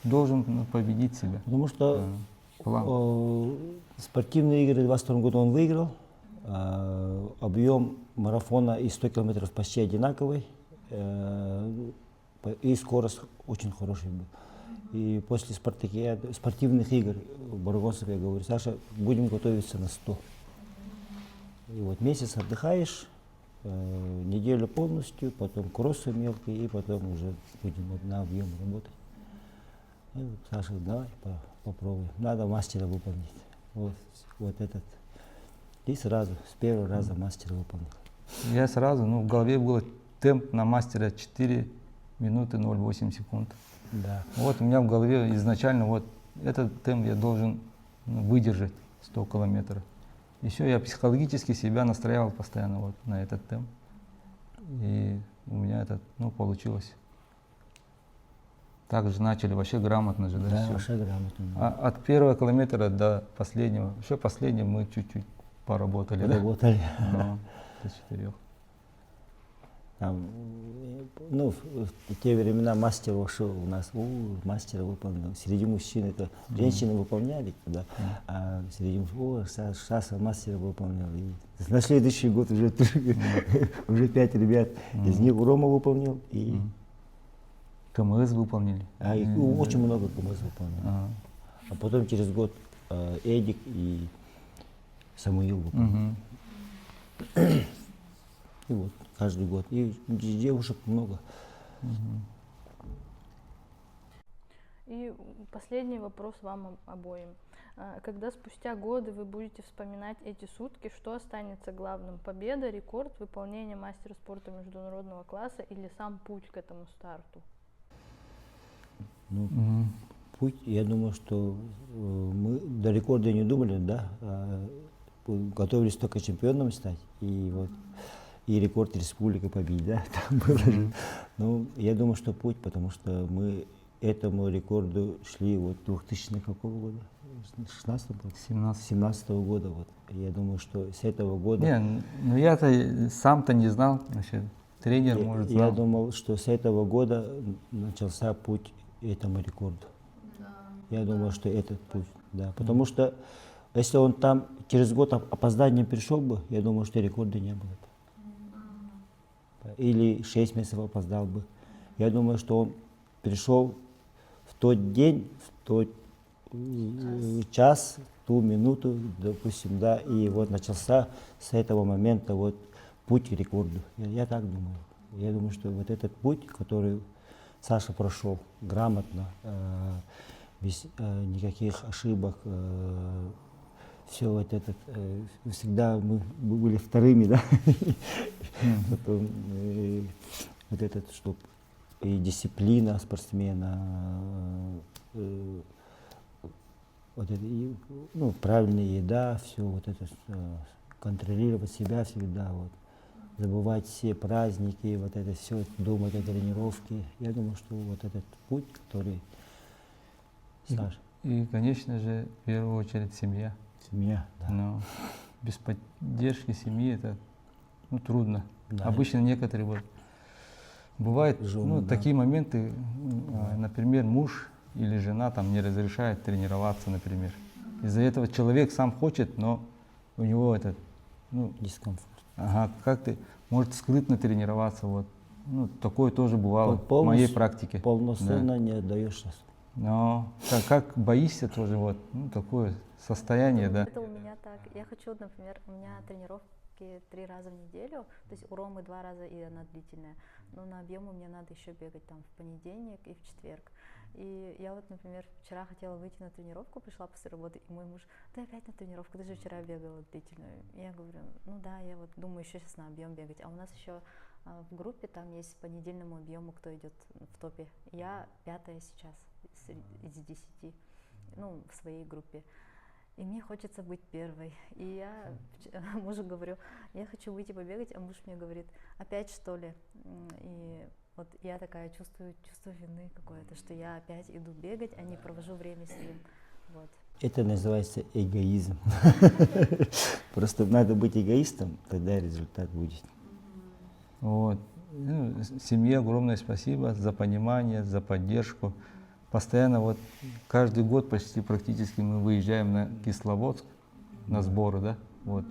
должен победить себя. Потому что План. спортивные игры в 22 году он выиграл. Объем марафона и 100 километров почти одинаковый. И скорость очень хорошая была. И после спортивных игр барагонцев я говорю: Саша, будем готовиться на 100. И вот месяц отдыхаешь, неделю полностью, потом кроссы мелкие, и потом уже будем на объем работать. И вот Саша, давай попробуем. Надо мастера выполнить. Вот этот. И сразу, с первого раза мастера выполнил. Я сразу, в голове был темп на мастера 4 минуты 0,8 секунд. Да. Вот у меня в голове изначально вот этот темп я должен выдержать 100 километров. И все, я психологически себя настраивал постоянно вот на этот темп. И у меня это получилось. Так же начали вообще грамотно же, да? Да, всё. вообще грамотно. От первого километра до последнего, еще последнего мы чуть-чуть поработали. Да? Работали. До 4. Там, в те времена мастер вошел у нас, мастера выполнил. Среди мужчин это женщины выполняли, да, а среди мужчин, Саша мастера выполнял. И на следующий год уже 5 ребят, из них Рома выполнил, и КМС выполнили. очень много КМС выполнил. А потом через год Эдик и Самуил выполнил. И вот каждый год. И девушек много. И последний вопрос вам обоим. Когда спустя годы вы будете вспоминать эти сутки, что останется главным? Победа, рекорд, выполнение мастера спорта международного класса или сам путь к этому старту? Путь, я думаю, что мы до рекорда не думали, да, готовились только чемпионом стать. И рекорд республики победить, да, там было. Я думаю, что путь, потому что мы этому рекорду шли вот 2000 какого года? 16-го? 17-го года. Вот. Я думаю, что с этого года... Я-то сам-то не знал, значит, тренер, может, знал. Я думал, что с этого года начался путь этому рекорду. Я думал, что этот путь, да, потому что Если он там через год опозданием пришел бы, я думаю, что рекорда не было бы. Или 6 месяцев опоздал бы. Я думаю, что он пришел в тот день, в тот час, ту минуту, допустим, да, и вот начался с этого момента вот путь к рекорду. Я так думаю. Я думаю, что вот этот путь, который Саша прошел грамотно, без никаких ошибок, все вот этот, всегда мы были вторыми, да, потом вот этот, чтобы и дисциплина спортсмена, вот это, ну, правильная еда, все вот это, контролировать себя всегда, вот, забывать все праздники, вот это все, думать о тренировке. Я думаю, что вот этот путь, который Саша, И, конечно же, в первую очередь семья. семья, да. Но без поддержки семьи это трудно. Да. Обычно некоторые вот бывают Жены, да. такие моменты, например, муж или жена там не разрешает тренироваться, например. Из-за этого человек сам хочет, но у него этот, Дискомфорт. как-то может скрытно тренироваться. Вот. Такое тоже бывало в моей практике. Полноценно не отдаешь нас. Но как боишься тоже, вот, такое состояние, да. Это у меня так. Я хочу, например, у меня тренировки 3 раза в неделю, то есть у Ромы 2 раза и одна длительная. Но на объему мне надо еще бегать там в понедельник и в четверг. И я вот, например, вчера хотела выйти на тренировку, пришла после работы, и мой муж: ты опять на тренировку, ты же вчера бегала длительную. И я говорю: ну да, я вот думаю еще сейчас на объем бегать. А у нас еще в группе там есть по недельному объему, кто идет в топе. Я 5-я сейчас из 10, в своей группе. И мне хочется быть первой. И я мужу говорю: я хочу выйти побегать, а муж мне говорит: опять что ли? И вот я такая чувствую чувство вины какое-то, что я опять иду бегать, а не провожу время с ним. Вот. Это называется эгоизм. Просто надо быть эгоистом, тогда результат будет. Вот. Семье огромное спасибо за понимание, за поддержку. Постоянно вот каждый год почти практически мы выезжаем на Кисловодск на сборы, да. Вот.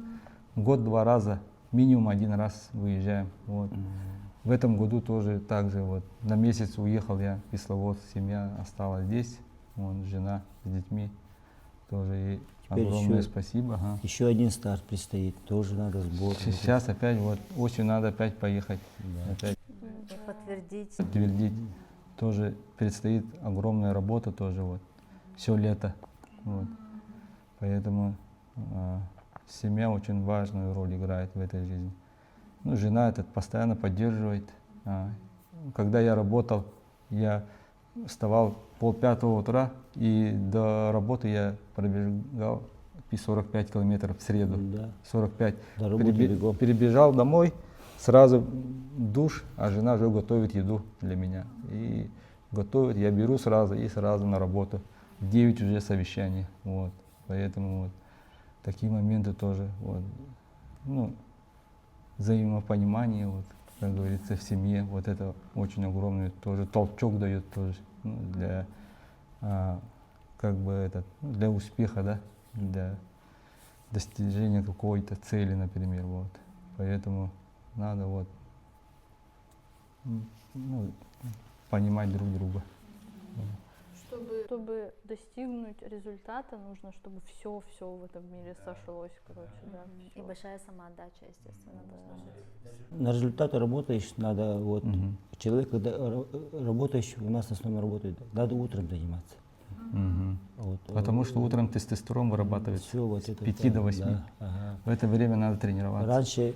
В год 2 раза, минимум 1 раз выезжаем. Вот. В этом году тоже так же вот на месяц уехал я в Кисловодск, семья осталась здесь, вот, жена с детьми. Тоже и Теперь огромное еще- спасибо. Еще один старт предстоит, тоже надо сбор. Сейчас опять вот осенью надо опять поехать, опять И подтвердить. подтвердить. Тоже предстоит огромная работа тоже вот все лето. Вот. Поэтому семья очень важную роль играет в этой жизни. Жена этот постоянно поддерживает. Когда я работал, я вставал 4:30 утра, и до работы я пробегал 45 километров в среду. Да. 45. До работы бегом. Перебежал домой, сразу душ, а жена уже готовит еду для меня. И готовит, я беру сразу и сразу на работу. В 9 уже совещание. Вот. Поэтому вот такие моменты тоже. Вот. Взаимопонимание, вот, как говорится, в семье, вот это очень огромный тоже толчок дает тоже для для успеха, да, для достижения какой-то цели, например, вот. Поэтому надо вот понимать друг друга. Чтобы достигнуть результата, нужно, чтобы все в этом мире сошлось, короче, да. И большая самоотдача, естественно, должна быть. На результат работаешь, надо вот человек, когда работающий у нас основной работает, надо утром заниматься. Вот, Потому что утром тестостерон вырабатывается всё вот с это 5 до так, 8. да, ага. В это время надо тренироваться. Раньше,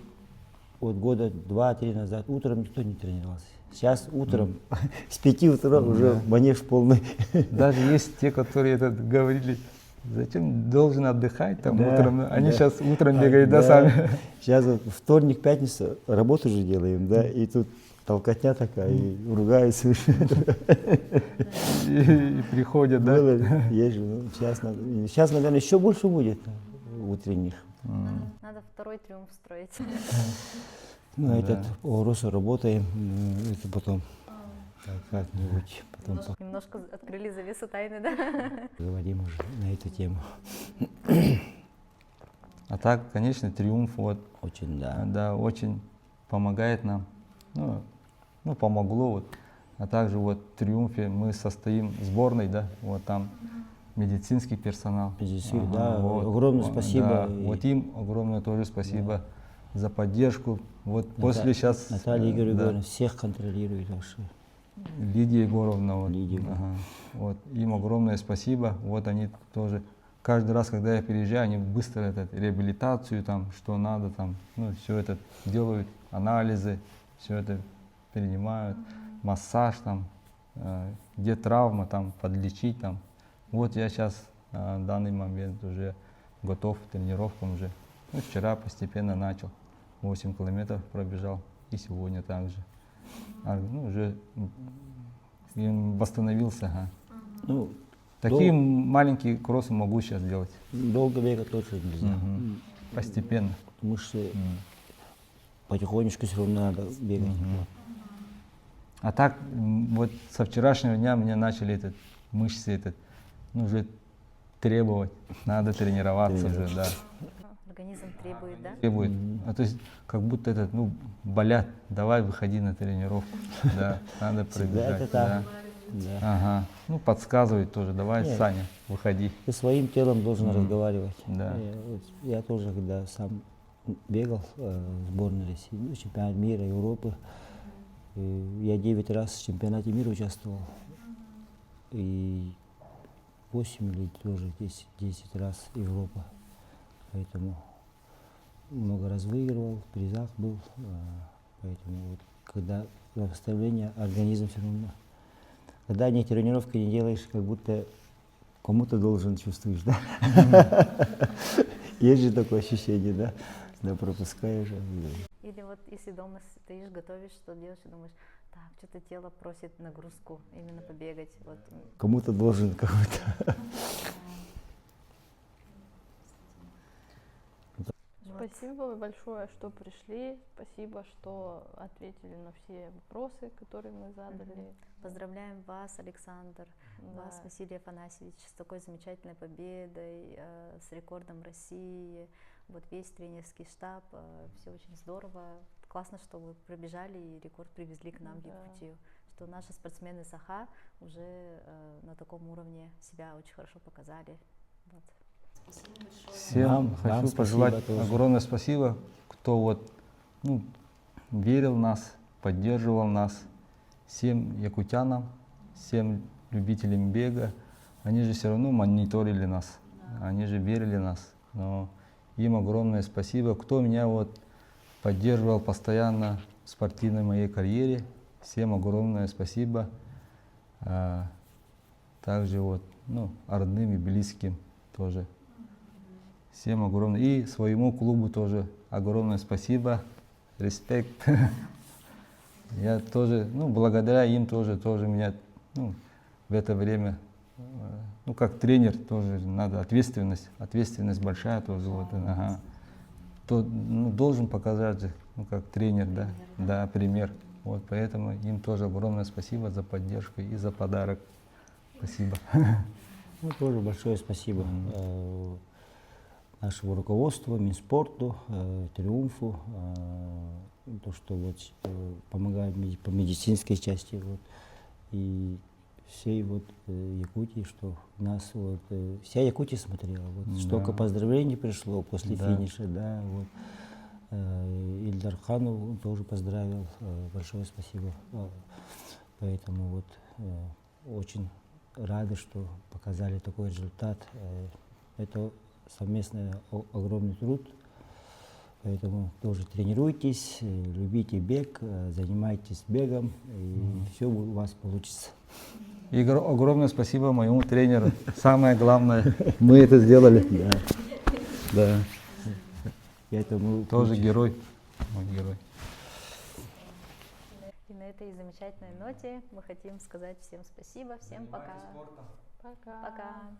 вот года 2-3 назад, утром никто не тренировался. Сейчас утром с 5 утра уже манеж полный. Даже есть те, которые говорили: зачем должен отдыхать там Да, утром? Они да. сейчас утром бегают, да, сами. Сейчас вот вторник, пятница работу же делаем, да, и тут толкотня такая, и ругаются. И приходят, да. Было, есть же, сейчас, наверное, еще больше будет утренних. Надо второй триумф строить. Ну, этот по Росу работаем, это потом как-нибудь потом Немножко открыли завесу тайны, да? поговорим уже на эту тему. А так, конечно, триумф вот, Очень, да. да, очень помогает нам. Ну, помогло вот. А также вот в триумфе мы состоим в сборной, да, вот там медицинский персонал. Да, огромное спасибо. Да, И вот им огромное тоже спасибо за поддержку. Вот после сейчас Наталья Игорь да, Егоровна всех контролирует вообще. Лидия Егоровна, вот, Лидия. вот, им огромное спасибо. Вот они тоже каждый раз, когда я приезжаю, они быстро реабилитацию, там, что надо, там, ну, все это делают, анализы, все это принимают, массаж, там, где травма, там, подлечить, там. Вот я сейчас в данный момент уже готов к тренировкам уже. Ну, вчера постепенно начал, 8 километров пробежал, и сегодня также. Ну, уже восстановился. Ну, Такие маленькие кроссы могу сейчас делать. долго бегать тоже нельзя. Постепенно. Потому что потихонечку все равно надо бегать. А так, вот со вчерашнего дня мне начали мышцы ну, уже требовать. Надо тренироваться уже, да. Организм требует, да? Требует. А то есть как будто ну, болят. Давай выходи на тренировку. Да, надо пробежать. это так. Да. Да. Ага. Ну, подсказывает тоже. Давай, Нет. Саня, выходи. Ты своим телом должен разговаривать. Да. Я тоже, когда сам бегал в сборной России, ну, чемпионат мира, Европы, я 9 раз в чемпионате мира участвовал. И 8 или тоже 10 раз Европа. Поэтому много раз выигрывал, в призах был. Поэтому вот, когда восстановление, организм все равно. Когда не тренировки не делаешь, как будто кому-то должен чувствуешь, да? Есть же такое ощущение, да? Да, пропускаешь. Или вот если дома стоишь, готовишь, что делаешь, и думаешь, так, что-то тело просит нагрузку, именно побегать. Вот. Кому-то должен какой-то. Спасибо большое, что пришли. Спасибо, что ответили на все вопросы, которые мы задали. Поздравляем вас, Александр, Да. вас, Василий Афанасьевич, с такой замечательной победой, с рекордом России, вот весь тренерский штаб, все очень здорово. Классно, что вы пробежали и рекорд привезли к нам в Якутию, что наши спортсмены Саха уже на таком уровне себя очень хорошо показали. Вот. Всем Вам хочу спасибо пожелать тоже. огромное спасибо, кто вот, ну, верил в нас, поддерживал нас, всем якутянам, всем любителям бега. Они же все равно мониторили нас, они же верили в нас. Но им огромное спасибо, кто меня вот поддерживал постоянно в спортивной моей карьере. Всем огромное спасибо. Также вот, ну, родным и близким тоже. Всем огромное. И своему клубу тоже огромное спасибо. Респект. Я тоже, ну, благодаря им тоже меня, ну, в это время, ну, как тренер тоже надо ответственность большая тоже. Вот, ага. То, ну, должен показать, ну, как тренер, да, да, пример. Вот, поэтому им тоже огромное спасибо за поддержку и за подарок. Спасибо. Ну, тоже большое спасибо нашему руководству, Минспорту, Триумфу, то, что вот помогает по медицинской части, вот, и всей вот Якутии, что нас вот вся Якутия смотрела, вот, столько поздравлений пришло после финиша, да, вот. Ильдар Хану тоже поздравил, большое спасибо, поэтому вот очень рады, что показали такой результат. Это совместный огромный труд, поэтому тоже тренируйтесь, любите бег, занимайтесь бегом, и все у вас получится. И огромное спасибо моему тренеру. Самое главное, мы это сделали. Да. Поэтому Тоже герой. Мой герой. И на этой замечательной ноте мы хотим сказать всем спасибо, всем пока. Пока. Пока.